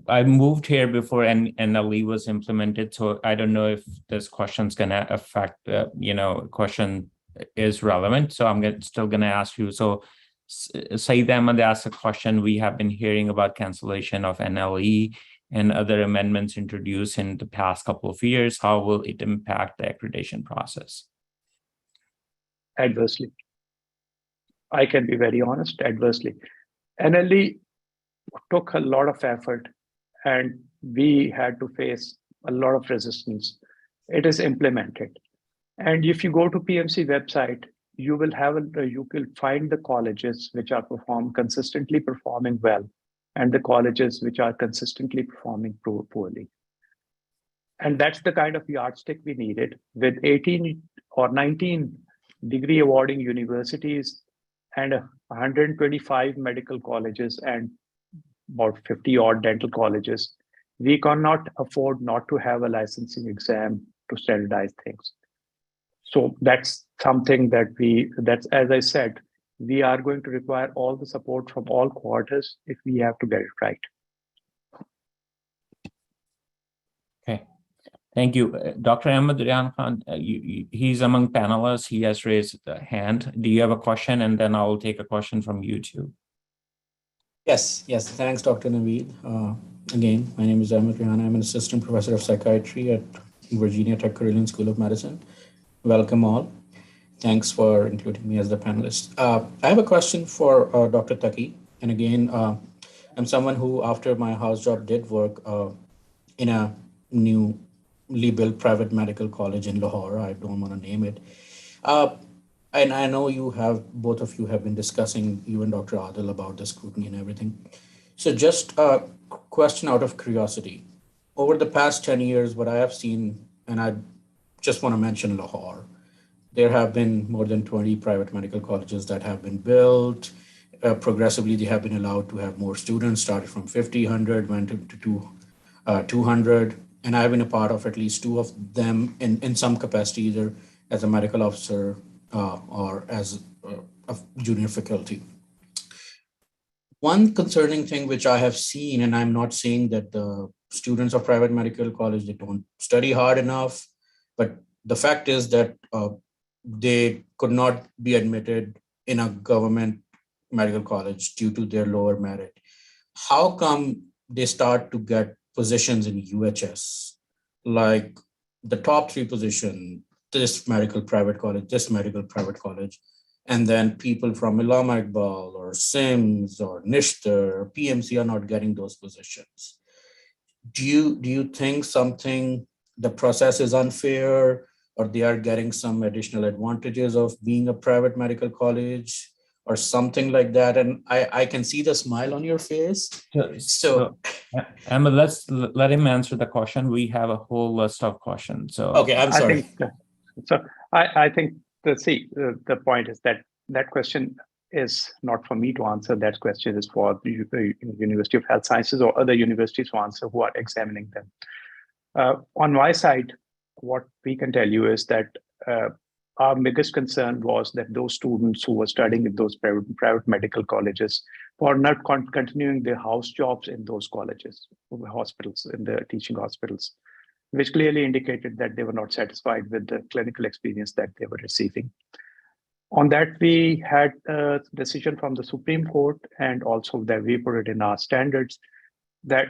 I moved here before NLE was implemented, so I don't know if this question's going to affect, question is relevant. So I'm still going to ask you. So Saeed Ahmed asked a question. We have been hearing about cancellation of NLE and other amendments introduced in the past couple of years. How will it impact the accreditation process? Adversely. I can be very honest, adversely. NLE took a lot of effort and we had to face a lot of resistance. It is implemented. And if you go to PMC website, you will find the colleges which are consistently performing well, and the colleges which are consistently performing poorly. And that's the kind of yardstick we needed with 18 or 19 degree awarding universities and 125 medical colleges and about 50 odd dental colleges. We cannot afford not to have a licensing exam to standardize things. So that's something that's, as I said, we are going to require all the support from all quarters if we have to get it right. Okay, thank you. Dr. Ahmed Rian Khan, he's among panelists. He has raised a hand. Do you have a question? And then I'll take a question from you too. Yes, yes. Thanks, Dr. Naveed. Again, my name is Ahmed Rihan. I'm an assistant professor of psychiatry at Virginia Tech Carilion School of Medicine. Welcome all. Thanks for including me as the panelist. I have a question for Dr. Taki. And again, I'm someone who, after my house job, did work in a newly built private medical college in Lahore. I don't want to name it. And I know both of you have been discussing, you and Dr. Adil, about the scrutiny and everything. So just a question out of curiosity. Over the past 10 years, what I have seen, and I just want to mention Lahore, there have been more than 20 private medical colleges that have been built. Progressively, they have been allowed to have more students, started from 50, 100, went to 200. And I've been a part of at least two of them in some capacity, either as a medical officer or as a junior faculty. One concerning thing which I have seen, and I'm not saying that the students of private medical college, they don't study hard enough, but the fact is that they could not be admitted in a government medical college due to their lower merit. How come they start to get positions in UHS, like the top three position, this medical private college, this medical private college, and then people from Allama Iqbal or SIMS or Nishtar or PMC are not getting those positions? Do you think the process is unfair, or they are getting some additional advantages of being a private medical college or something like that? And I can see the smile on your face. So Emma, let's let him answer the question. We have a whole list of questions. So okay, I'm sorry. I think the point is that question is not for me to answer. That question is for the University of Health Sciences or other universities to answer who are examining them. On my side, what we can tell you is that our biggest concern was that those students who were studying in those private medical colleges were not continuing their house jobs in those colleges, hospitals, in the teaching hospitals, which clearly indicated that they were not satisfied with the clinical experience that they were receiving. On that, we had a decision from the Supreme Court, and also that we put it in our standards, that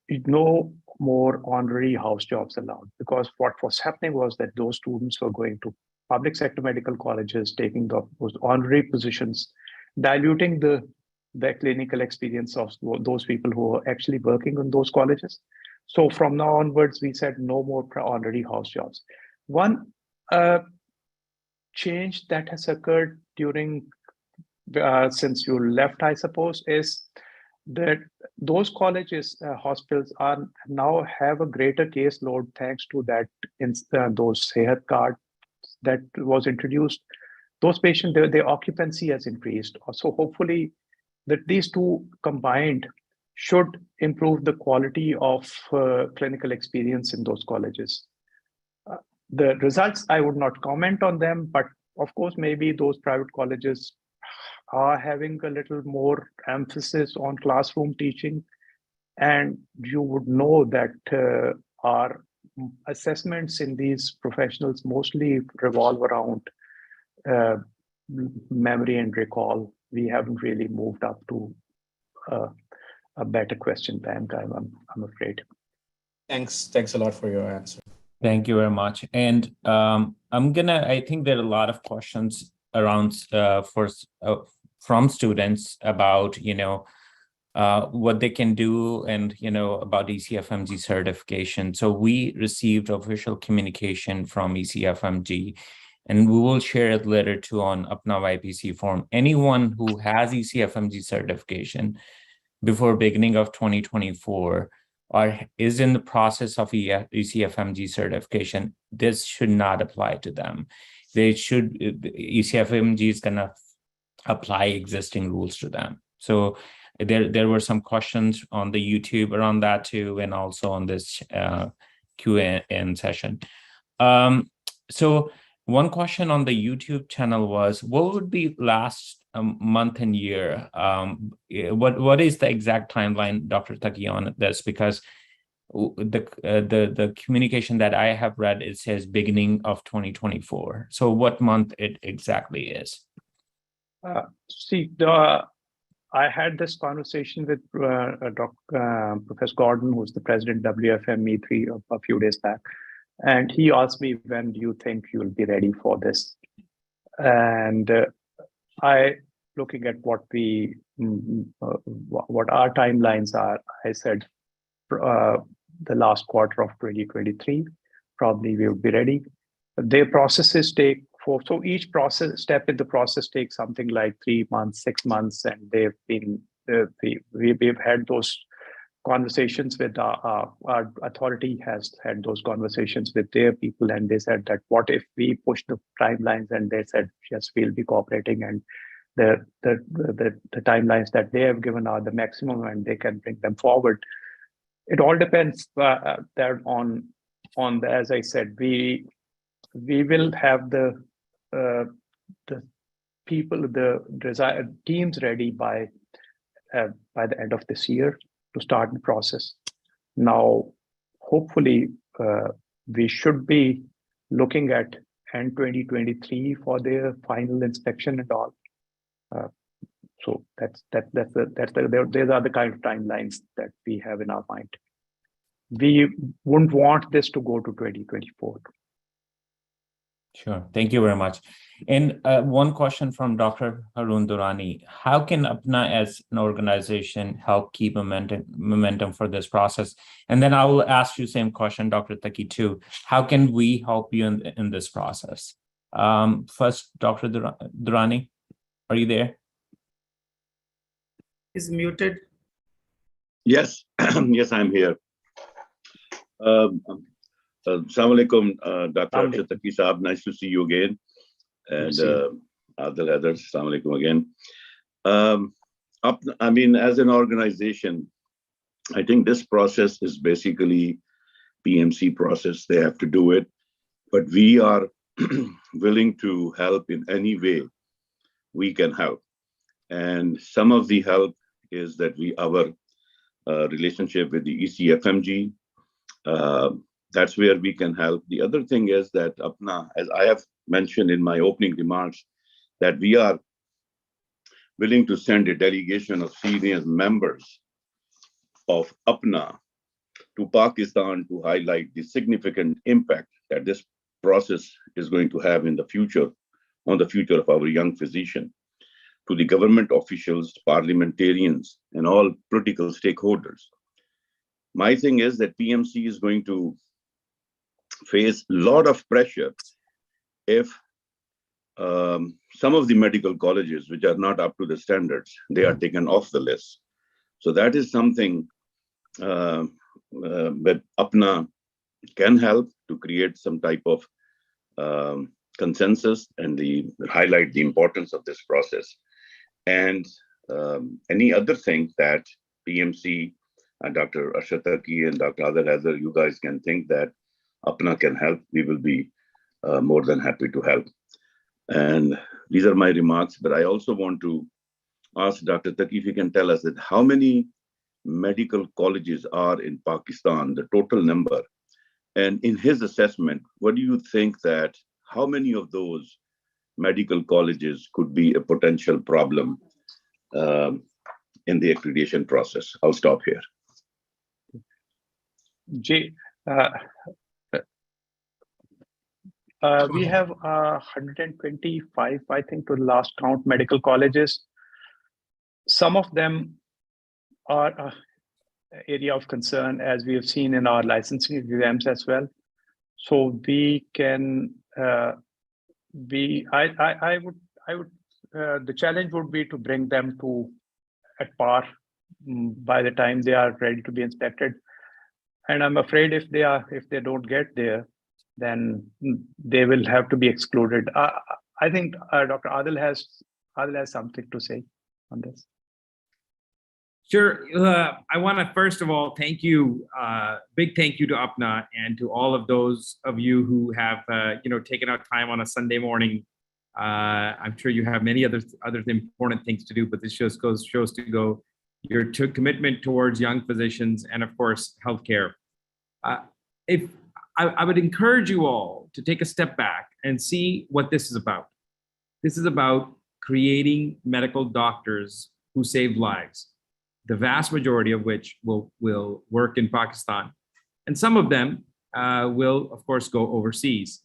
no more honorary house jobs allowed, because what was happening was that those students were going to public sector medical colleges, taking those honorary positions, diluting the clinical experience of those people who were actually working in those colleges. So from now onwards, we said no more honorary house jobs. One change that has occurred during since you left, I suppose, is that those colleges, hospitals are now have a greater caseload thanks to that those Sehat card that was introduced. Those patients, their occupancy has increased. So hopefully that these two combined should improve the quality of clinical experience in those colleges. The results, I would not comment on them, but of course, maybe those private colleges are having a little more emphasis on classroom teaching. And you would know that our assessments in these professionals mostly revolve around memory and recall. We haven't really moved up to a better question bank, I'm afraid. Thanks a lot for your answer. Thank you very much. And I think there are a lot of questions around from students about, what they can do and, about ECFMG certification. So we received official communication from ECFMG, and we will share it later too on APPNA YPC form. Anyone who has ECFMG certification before beginning of 2024 or is in the process of ECFMG certification, this should not apply to them. ECFMG is going to apply existing rules to them. So there were some questions on the YouTube around that too, and also on this Q&A session. So one question on the YouTube channel was, what would be last month and year? What is the exact timeline, Dr. Taki, on this? Because the communication that I have read, it says beginning of 2024. So what month it exactly is? I had this conversation with Professor Gordon, who's the president of WFME3 a few days back. And he asked me, when do you think you'll be ready for this? And looking at what our timelines are, I said the last quarter of 2023, probably we would be ready. Their processes take so each step in the process takes something like 3 months, 6 months, and we've had those conversations with our authority has had those conversations with their people, and they said that what if we push the timelines, and they said yes, we'll be cooperating, and the timelines that they have given are the maximum, and they can bring them forward. It all depends there on as I said, we will have the people, the desired teams ready by the end of this year to start the process. Now, hopefully, we should be looking at end 2023 for their final inspection and all. So those are the kind of timelines that we have in our mind. We wouldn't want this to go to 2024. Sure. Thank you very much. And one question from Dr. Haroon Durrani. How can APPNA as an organization help keep momentum for this process? And then I will ask you the same question, Dr. Taqi, too. How can we help you in this process? First, Dr. Durrani, are you there? Is muted. Yes, yes, I'm here. Assalamu alaikum, Dr. Arshad Taqi Saab. Nice to see you again. And Adil Haider, assalamu alaikum again. I mean, as an organization, I think this process is basically PMC process. They have to do it. But we are willing to help in any way we can help. And some of the help is that our relationship with the ECFMG, that's where we can help. The other thing is that APPNA, as I have mentioned in my opening remarks, that we are willing to send a delegation of senior members of APPNA to Pakistan to highlight the significant impact that this process is going to have in the future, on the future of our young physician, to the government officials, parliamentarians, and all political stakeholders. My thing is that PMC is going to face a lot of pressure if some of the medical colleges which are not up to the standards, they are taken off the list. So that is something that APPNA can help to create some type of consensus and highlight the importance of this process. And any other thing that PMC and Dr. Arshad Taqi and Dr. Adil Haider, you guys can think that APPNA can help, we will be more than happy to help. And these are my remarks, but I also want to ask Dr. Taqi if you can tell us that how many medical colleges are in Pakistan, the total number. And in his assessment, what do you think that how many of those medical colleges could be a potential problem in the accreditation process? I'll stop here. We have 125, I think, to the last count, medical colleges. Some of them are an area of concern, as we have seen in our licensing exams as well. So we can, the challenge would be to bring them to at par by the time they are ready to be inspected. And I'm afraid if they don't get there, then they will have to be excluded. I think Dr. Adil has something to say on this. Sure. I want to first of all thank you, big thank you to APPNA and to all of those of you who have taken out time on a Sunday morning. I'm sure you have many other important things to do, but this shows to go your commitment towards young physicians and of course healthcare. If I would encourage you all to take a step back and see what this is about. This is about creating medical doctors who saved lives, the vast majority of which will work in Pakistan. And some of them will, of course, go overseas,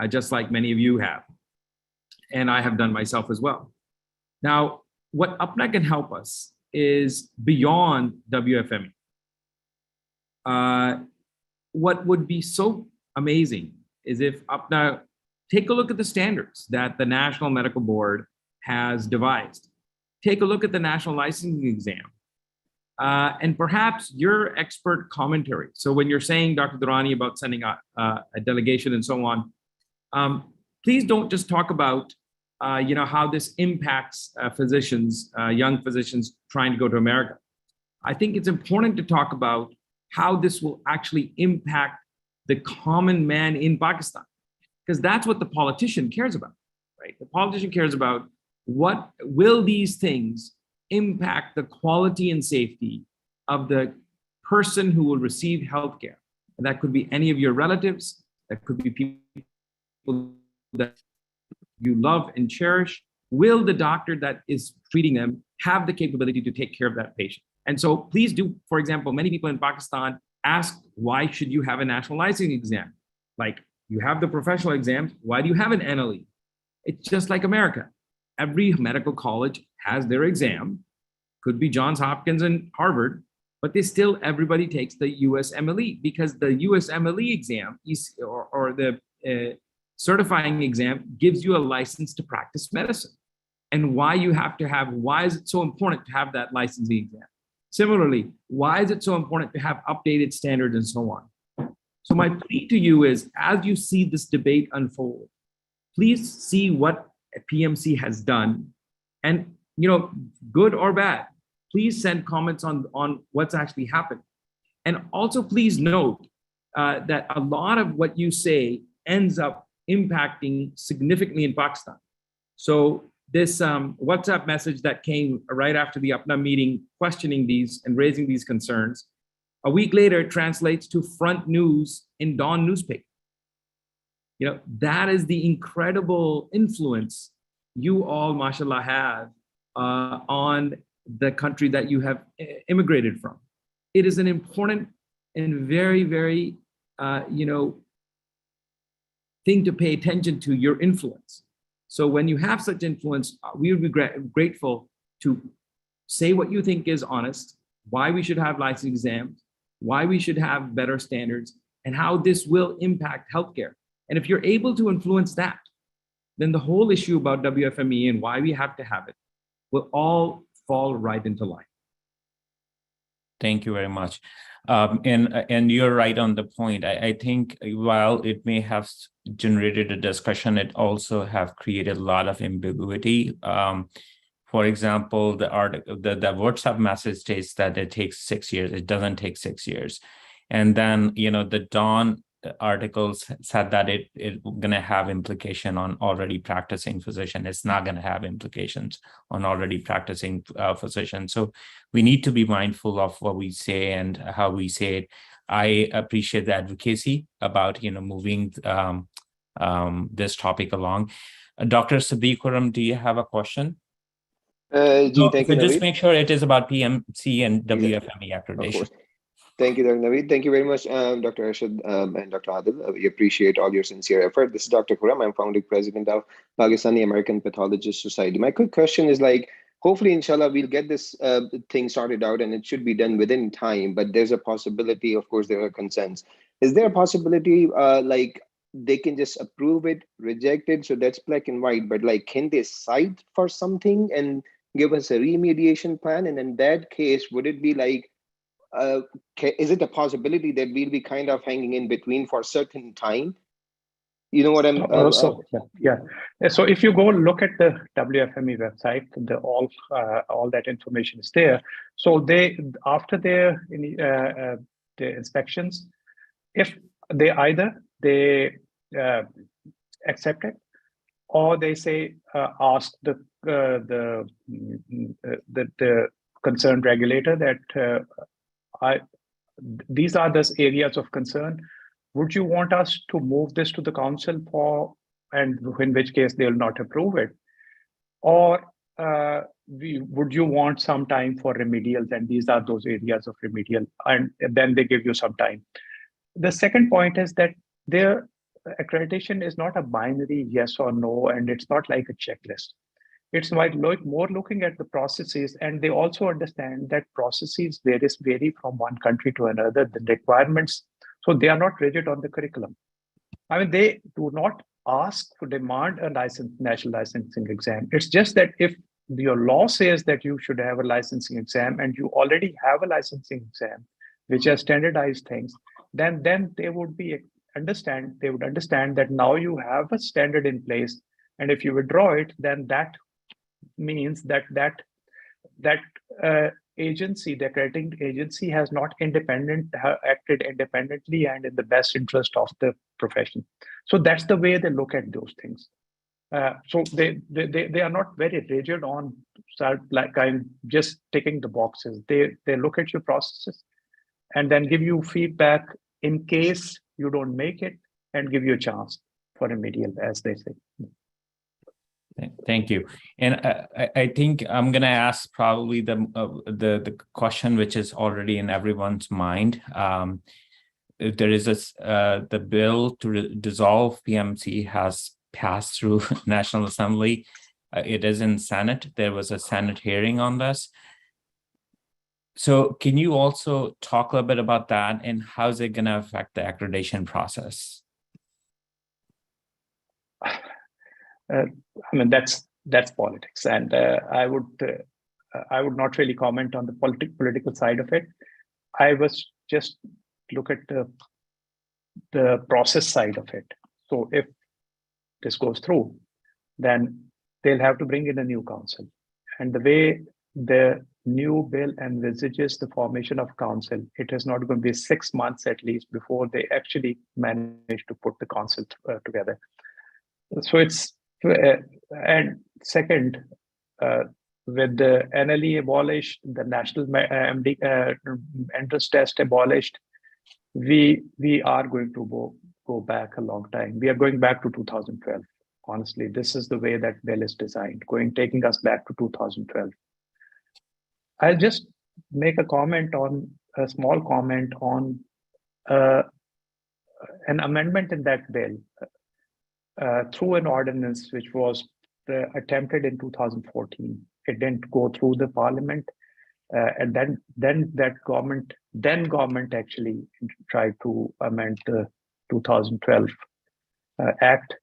just like many of you have. And I have done myself as well. Now, what APPNA can help us is beyond WFME. What would be so amazing is if APPNA take a look at the standards that the National Medical Board has devised. Take a look at the National Licensing Exam. And perhaps your expert commentary. So when you're saying, Dr. Durrani, about sending a delegation and so on, please don't just talk about how this impacts physicians, young physicians trying to go to America. I think it's important to talk about how this will actually impact the common man in Pakistan, because that's what the politician cares about, right? The politician cares about what will these things impact the quality and safety of the person who will receive healthcare. And that could be any of your relatives, that could be people that you love and cherish. Will the doctor that is treating them have the capability to take care of that patient? And so please do, for example, many people in Pakistan ask, why should you have a national licensing exam? Like, you have the professional exams, why do you have an NLE? It's just like America. Every medical college has their exam, could be Johns Hopkins and Harvard, but everybody takes the USMLE, because the USMLE exam is, or the certifying exam gives you a license to practice medicine. And why is it so important to have that licensing exam? Similarly, why is it so important to have updated standards and so on? So my plea to you is, as you see this debate unfold, please see what PMC has done, and good or bad, please send comments on what's actually happened. And also please note that a lot of what you say ends up impacting significantly in Pakistan. So this WhatsApp message that came right after the APPNA meeting questioning these and raising these concerns, a week later it translates to front news in Dawn newspaper. That is the incredible influence you all, mashallah, have on the country that you have immigrated from. It is an important and very, very, thing to pay attention to, your influence. So when you have such influence, we would be grateful to say what you think is honest, why we should have license exams, why we should have better standards, and how this will impact healthcare. And if you're able to influence that, then the whole issue about WFME and why we have to have it will all fall right into line. Thank you very much. And you're right on the point. I think while it may have generated a discussion, it also have created a lot of ambiguity. For example, the WhatsApp message states that it takes 6 years. It doesn't take 6 years. And then, the Dawn articles said that it's going to have implication on already practicing physician. It's not going to have implications on already practicing physicians. So we need to be mindful of what we say and how we say it. I appreciate the advocacy about moving this topic along. Dr. Siddiquram, do you have a question? Thank you, just Naveed. make sure it is about PMC and WFME accreditation. Thank you, Dr. Naveed. Thank you very much, Dr. Arshad and Dr. Adil. We appreciate all your sincere effort. This is Dr. Khurram. I'm founding president of Pakistani Pathologist Society. My quick question is, hopefully, inshallah, we'll get this thing sorted out, and it should be done within time. But there's a possibility, of course, there are concerns. Is there a possibility, they can just approve it, reject it? So that's black and white. But can they cite for something and give us a remediation plan? And in that case, would it be is it a possibility that we'll be kind of hanging in between for a certain time? You know what I'm yeah. So if you go look at the WFME website, all that information is there. So they, after their inspections, if they either accept it, or they say ask the concerned regulator that these are the areas of concern. Would you want us to move this to the council and in which case they'll not approve it? Or would you want some time for remedials? And these are those areas of remedial, and then they give you some time. The second point is that their accreditation is not a binary yes or no, and it's not like a checklist. It's like more looking at the processes, and they also understand that processes vary from one country to another, the requirements. So they are not rigid on the curriculum. I mean, they do not ask to demand a national licensing exam. It's just that if your law says that you should have a licensing exam and you already have a licensing exam, which are standardized things, then they would understand that now you have a standard in place, and if you withdraw it, then that means that agency, the accrediting agency, has not acted independently and in the best interest of the profession. So that's the way they look at those things. So they are not very rigid on just ticking the boxes. They look at your processes and then give you feedback in case you don't make it, and give you a chance for remedial, as they say. Thank you. And I think I'm going to ask probably the question which is already in everyone's mind. There is the bill to dissolve PMC has passed through National Assembly. It is in Senate. There was a Senate hearing on this. So can you also talk a little bit about that, and how is it going to affect the accreditation process? I mean, that's politics, and I would not really comment on the political side of it. I was just look at the process side of it. So if this goes through, then they'll have to bring in a new council, and the way the new bill envisages the formation of council, it is not going to be 6 months at least before they actually manage to put the council together. So it's and second, with the NLE abolished, the national entrance test abolished, we are going to go back a long time. We are going back to 2012. Honestly, this is the way that bill is designed, taking us back to 2012. I'll just make a small comment on an amendment in that bill through an ordinance which was attempted in 2014. It didn't go through the parliament, and then government actually tried to amend the 2012 Act.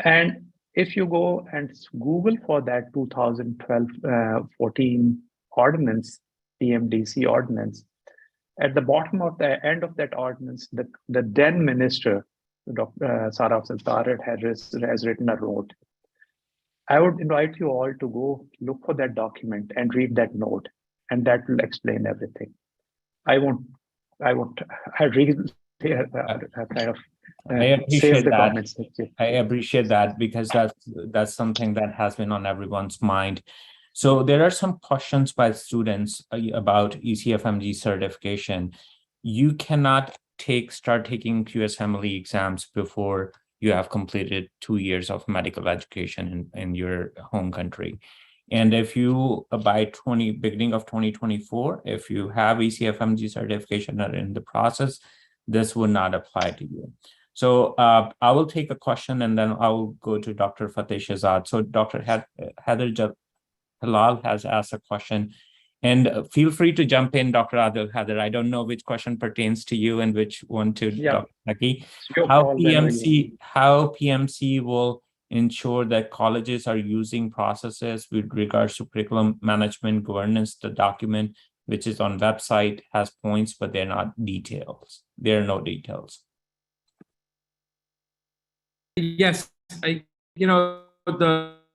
And if you go and Google for that 2012-14 ordinance, PMDC ordinance, at the bottom of the end of that ordinance, the then minister, Dr. Saraf Sartaret, has written a note. I would invite you all to go look for that document and read that note, and that will explain everything. I really kind of I appreciate that. I appreciate that, because that's something that has been on everyone's mind. So there are some questions by students about ECFMG certification. You cannot start taking QSMLE exams before you have completed 2 years of medical education in your home country. And if you, by beginning of 2024, if you have ECFMG certification or in the process, this would not apply to you. So I will take a question, and then I will go to Dr. Fateh Shahzad. So Dr. Heather Halal has asked a question, and feel free to jump in, Dr. Adil Heather. I don't know which question pertains to you and which one to Dr. Naki. How PMC will ensure that colleges are using processes with regards to curriculum management governance. The document, which is on website, has points, but they're not details. There are no details. Yes, the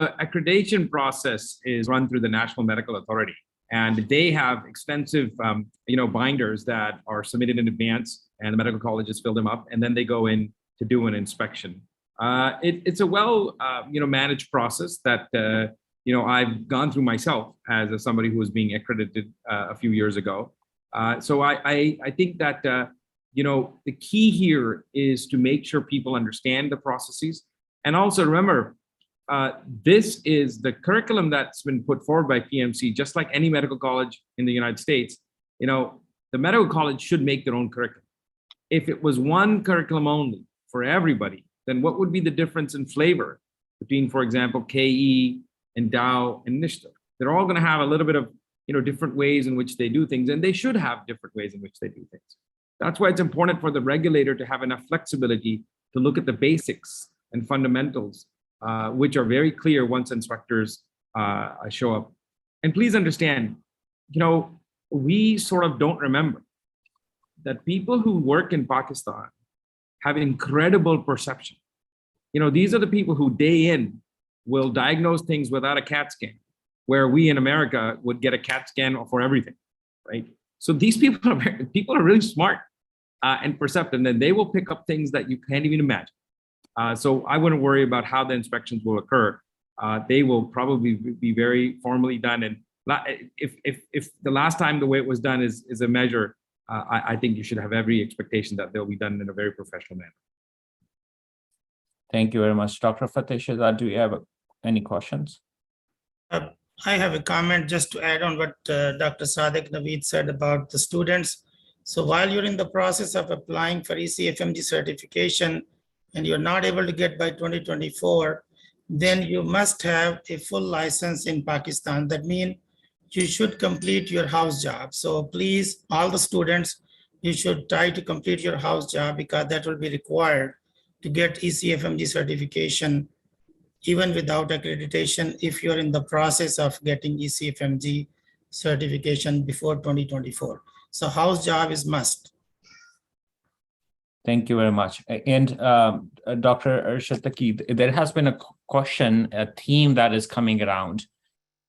accreditation process is run through the National Medical Authority, and they have extensive, binders that are submitted in advance, and the medical colleges fill them up, and then they go in to do an inspection. It's a well, managed process that I've gone through myself as somebody who was being accredited a few years ago. So I think that the key here is to make sure people understand the processes, and also remember, this is the curriculum that's been put forward by PMC, just like any medical college in the United States. You know, the medical college should make their own curriculum. If it was one curriculum only for everybody, then what would be the difference in flavor between, for example, KE and Dow and Nishta? They're all going to have a little bit of, you know, different ways in which they do things, and they should have different ways in which they do things. That's why it's important for the regulator to have enough flexibility to look at the basics and fundamentals, which are very clear once inspectors show up. And please understand, you know, we sort of don't remember that people who work in Pakistan have incredible perception. You know, these are the people who day in will diagnose things without a CAT scan, where we in America would get a CAT scan for everything, right? So these people are really smart and perceptive, and they will pick up things that you can't even imagine. So I wouldn't worry about how the inspections will occur. They will probably be very formally done. And if the last time the way it was done is a measure, I think you should have every expectation that they'll be done in a very professional manner. Thank you very much. Dr. Fateh Shehzad, do you have any questions? I have a comment just to add on what Dr. Sadiq Naveed said about the students. So while you're in the process of applying for ECFMG certification and you're not able to get by 2024, then you must have a full license in Pakistan. That means you should complete your house job. So please, all the students, you should try to complete your house job, because that will be required to get ECFMG certification even without accreditation if you're in the process of getting ECFMG certification before 2024. So house job is must. Thank you very much. And Dr. Arshad Taqi, there has been a question, a theme that is coming around.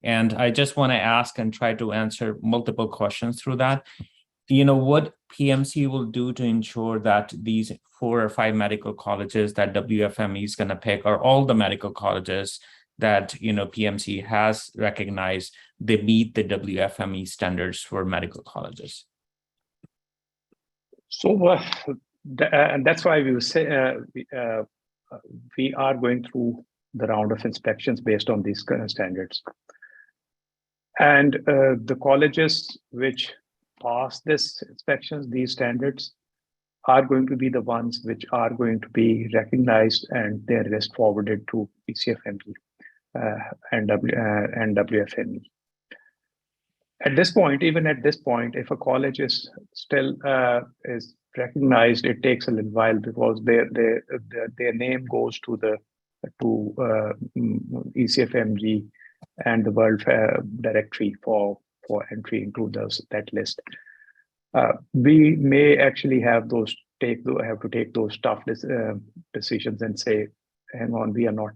And I just want to ask and try to answer multiple questions through that. You know, what PMC will do to ensure that these 4 or 5 medical colleges that WFME is going to pick, or all the medical colleges that, you know, PMC has recognized, they meet the WFME standards for medical colleges? So and that's why we will say we are going through the round of inspections based on these standards. And the colleges which pass this inspections, these standards, are going to be the ones which are going to be recognized, and their list forwarded to ECFMG and WFME. At this point, even at this point, if a college is still is recognized, it takes a little while, because their name goes to the ECFMG and the World Directory for entry into that list. We may actually have to take those tough decisions and say, hang on, we are not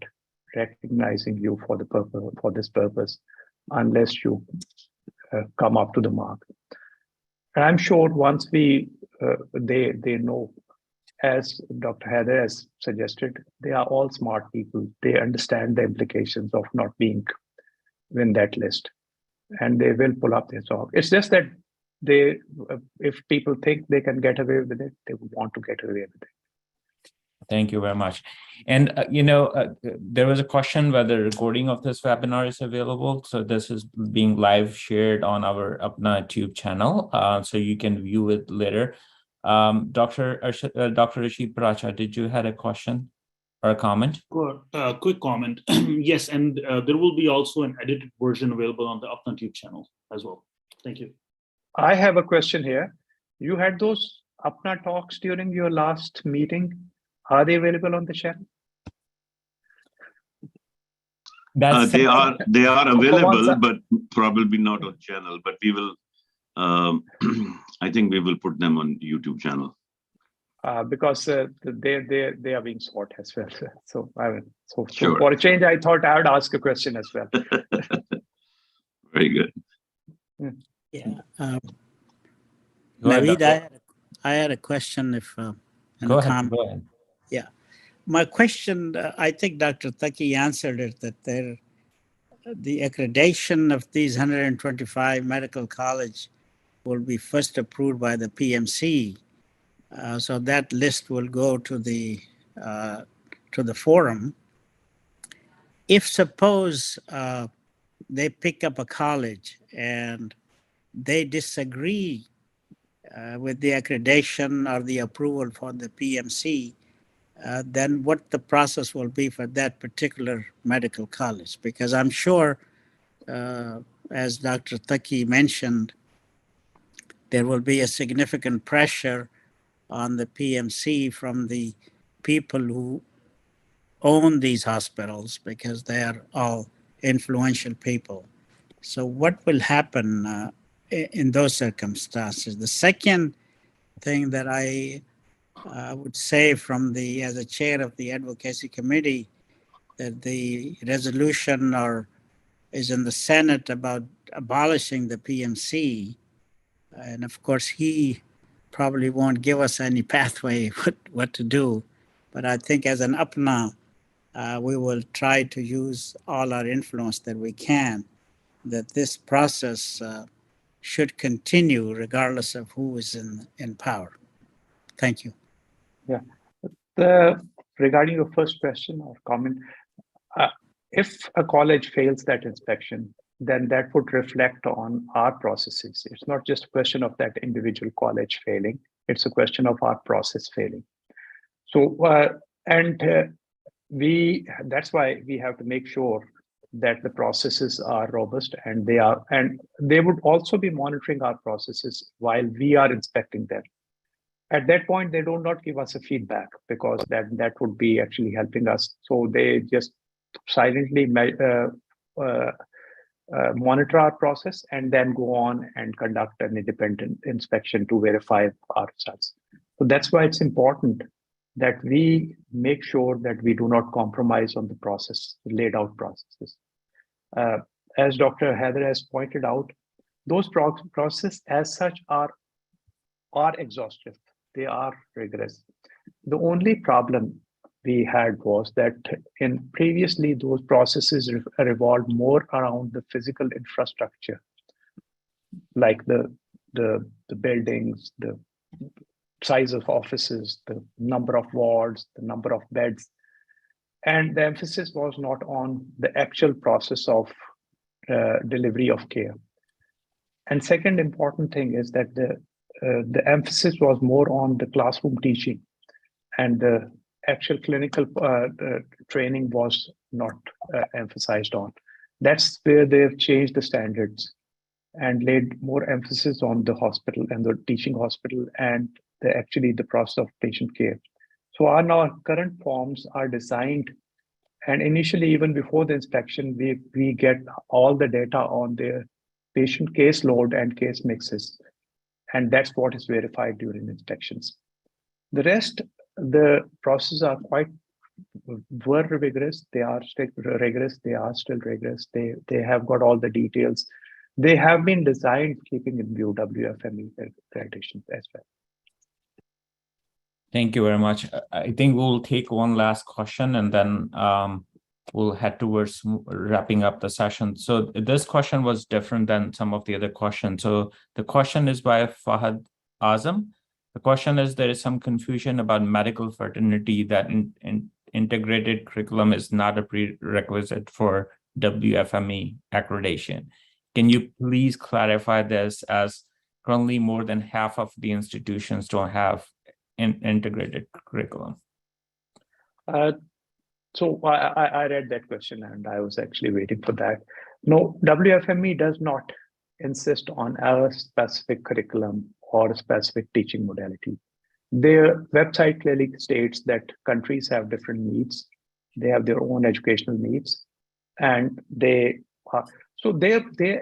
recognizing you for this purpose unless you come up to the mark. And I'm sure once they know, as Dr. Heather has suggested, they are all smart people. They understand the implications of not being in that list, and they will pull up their socks. It's just that if people think they can get away with it, they want to get away with it. Thank you very much. And, there was a question whether recording of this webinar is available. So this is being live shared on our APPNA YouTube channel. So you can view it later. Dr. Rashid Paracha, did you have a question or a comment? Quick comment. Yes, and there will be also an edited version available on the APPNA YouTube channel as well. Thank you. I have a question here. You had those APPNA talks during your last meeting. Are they available on the channel? They are available, but probably not on channel. But we will. I think we will put them on YouTube channel. Because they are being sought as well. So Sure. For a change, I thought I would ask a question as well. Very good. Yeah. Go ahead, Naveed, I had a question. Go ahead. Yeah. My question, I think Dr. Taqi answered it, that the accreditation of these 125 medical colleges will be first approved by the PMC. So that list will go to the forum. if suppose they pick up a college and they disagree with the accreditation or the approval for the PMC, then what the process will be for that particular medical college. Because I'm sure, as Dr. Taki mentioned, there will be a significant pressure on the PMC from the people who own these hospitals, because they are all influential people. So what will happen in those circumstances? The second thing that I would say as a chair of the advocacy committee, that the resolution is in the Senate about abolishing the PMC. And of course, he probably won't give us any pathway what to do. But I think as an APPNA, we will try to use all our influence that we can, that this process should continue regardless of who is in power. Thank you. Yeah. Regarding your first question or comment, if a college fails that inspection, then that would reflect on our processes. It's not just a question of that individual college failing, it's a question of our process failing. So, that's why we have to make sure that the processes are robust, and they would also be monitoring our processes while we are inspecting them. At that point, they do not give us a feedback, because that would be actually helping us. So they just silently monitor our process and then go on and conduct an independent inspection to verify our results. So that's why it's important that we make sure that we do not compromise on the process, the laid out processes. As Dr. Heather has pointed out, those processes as such are exhaustive. They are rigorous. The only problem we had was that previously those processes revolved more around the physical infrastructure, like the buildings, the size of offices, the number of wards, the number of beds. And the emphasis was not on the actual process of delivery of care. And second important thing is that the emphasis was more on the classroom teaching, and the actual clinical training was not emphasized on. That's where they've changed the standards and laid more emphasis on the hospital and the teaching hospital and the process of patient care. So our current forms are designed, and initially, even before the inspection, we get all the data on their patient caseload and case mixes, and that's what is verified during inspections. The rest, the processes are were rigorous. They are still rigorous. They are still rigorous. They have got all the details. They have been designed keeping in view WFME accreditation as well. Thank you very much. I think we'll take one last question, and then we'll head towards wrapping up the session. So this question was different than some of the other questions. So the question is by Fahad Azam. The question is, there is some confusion about medical fraternity that integrated curriculum is not a prerequisite for WFME accreditation. Can you please clarify this, as currently more than half of the institutions don't have an integrated curriculum? So I read that question and I was actually waiting for that. No, WFME does not insist on a specific curriculum or a specific teaching modality. Their website clearly states that countries have different needs. They have their own educational needs, and their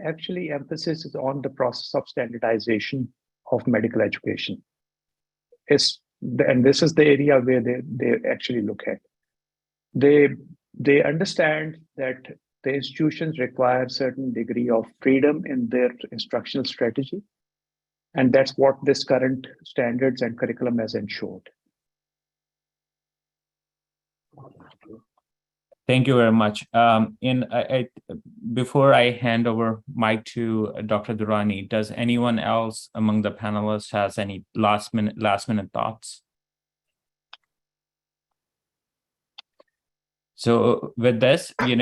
actually emphasis is on the process of standardization of medical education. And this is the area where they actually look at. They understand that the institutions require a certain degree of freedom in their instructional strategy. And that's what this current standards and curriculum has ensured. Thank you very much. Before I hand over mic to Dr. Durrani, does anyone else among the panelists has any last minute thoughts? So with this, we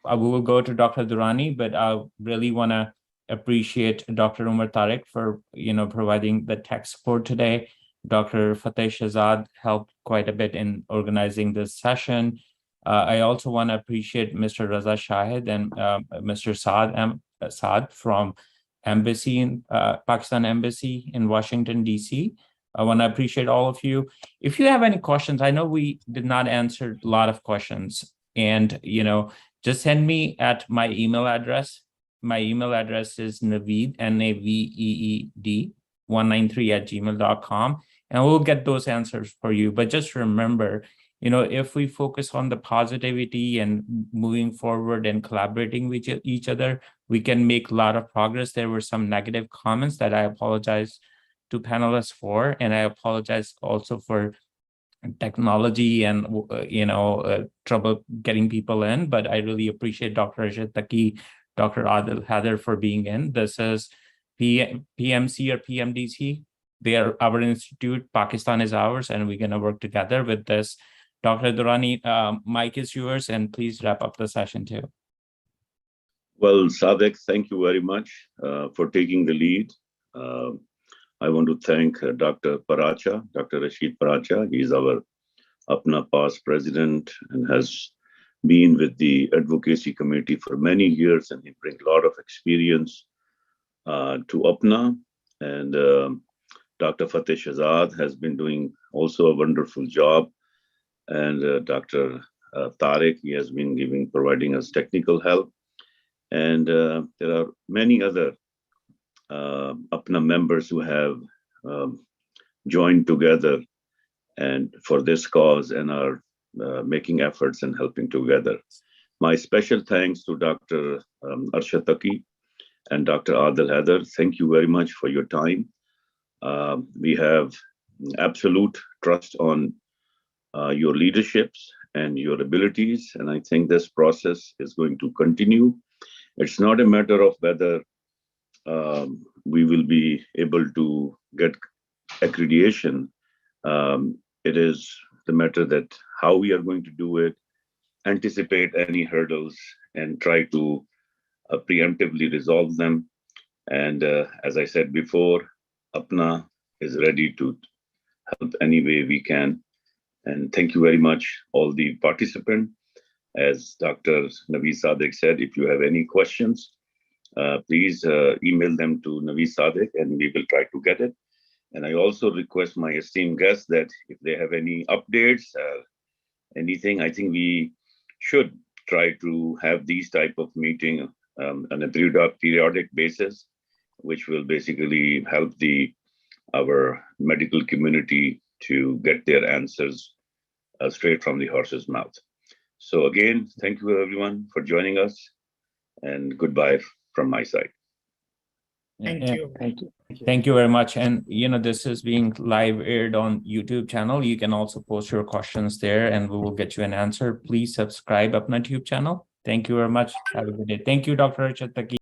will go to Dr. Durrani, but I really want to appreciate Dr. Umar Tariq for, providing the tech support today. Dr. Fateh Shahzad helped quite a bit in organizing this session. I also want to appreciate Mr. Raza Shahid and Mr. Saad from Embassy in Pakistan Embassy in Washington, D.C. I want to appreciate all of you. If you have any questions, I know we did not answer a lot of questions, and just send me at my email address. My email address is Naveed, Naveed 193@gmail.com, and we'll get those answers for you. But just remember, if we focus on the positivity and moving forward and collaborating with each other, we can make a lot of progress. There were some negative comments that I apologize to panelists for, and I apologize also for technology and trouble getting people in. But I really appreciate Dr. Rashid Taqi, Dr. Adil Haider for being in. This is PMC or PMDC. They are our institute. Pakistan is ours, and we're going to work together with this. Dr. Durrani, mic is yours, and please wrap up the session too. Well, Sadek, thank you very much for taking the lead. I want to thank Dr. Paracha, Dr. Rashid Paracha. He's our APPNA past president and has been with the advocacy committee for many years, and he brings a lot of experience to APPNA. And Dr. Fateh Shahzad has been doing also a wonderful job. And Dr. Tariq, he has been providing us technical help. And there are many other APPNA members who have joined together and for this cause and are making efforts and helping together. My special thanks to Dr. Arshad Taqi and Dr. Adil Haider. Thank you very much for your time. We have absolute trust on your leaderships and your abilities, and I think this process is going to continue. It's not a matter of whether we will be able to get accreditation. It is the matter that how we are going to do it, anticipate any hurdles, and try to preemptively resolve them. And as I said before, APPNA is ready to help any way we can. And thank you very much, all the participants. As Dr. Naveed Sadek said, if you have any questions, please email them to Naveed Sadek and we will try to get it. And I also request my esteemed guests that if they have any updates, anything, I think we should try to have these type of meeting on a periodic basis, which will basically help our medical community to get their answers straight from the horse's mouth. So again, thank you everyone for joining us, and goodbye from my side. Thank you. Thank you very much. And this is being live aired on YouTube channel. You can also post your questions there and we will get you an answer. Please subscribe APPNA YouTube channel. Thank you very much. Have a good day. Thank you, Dr. Arshad Taqi.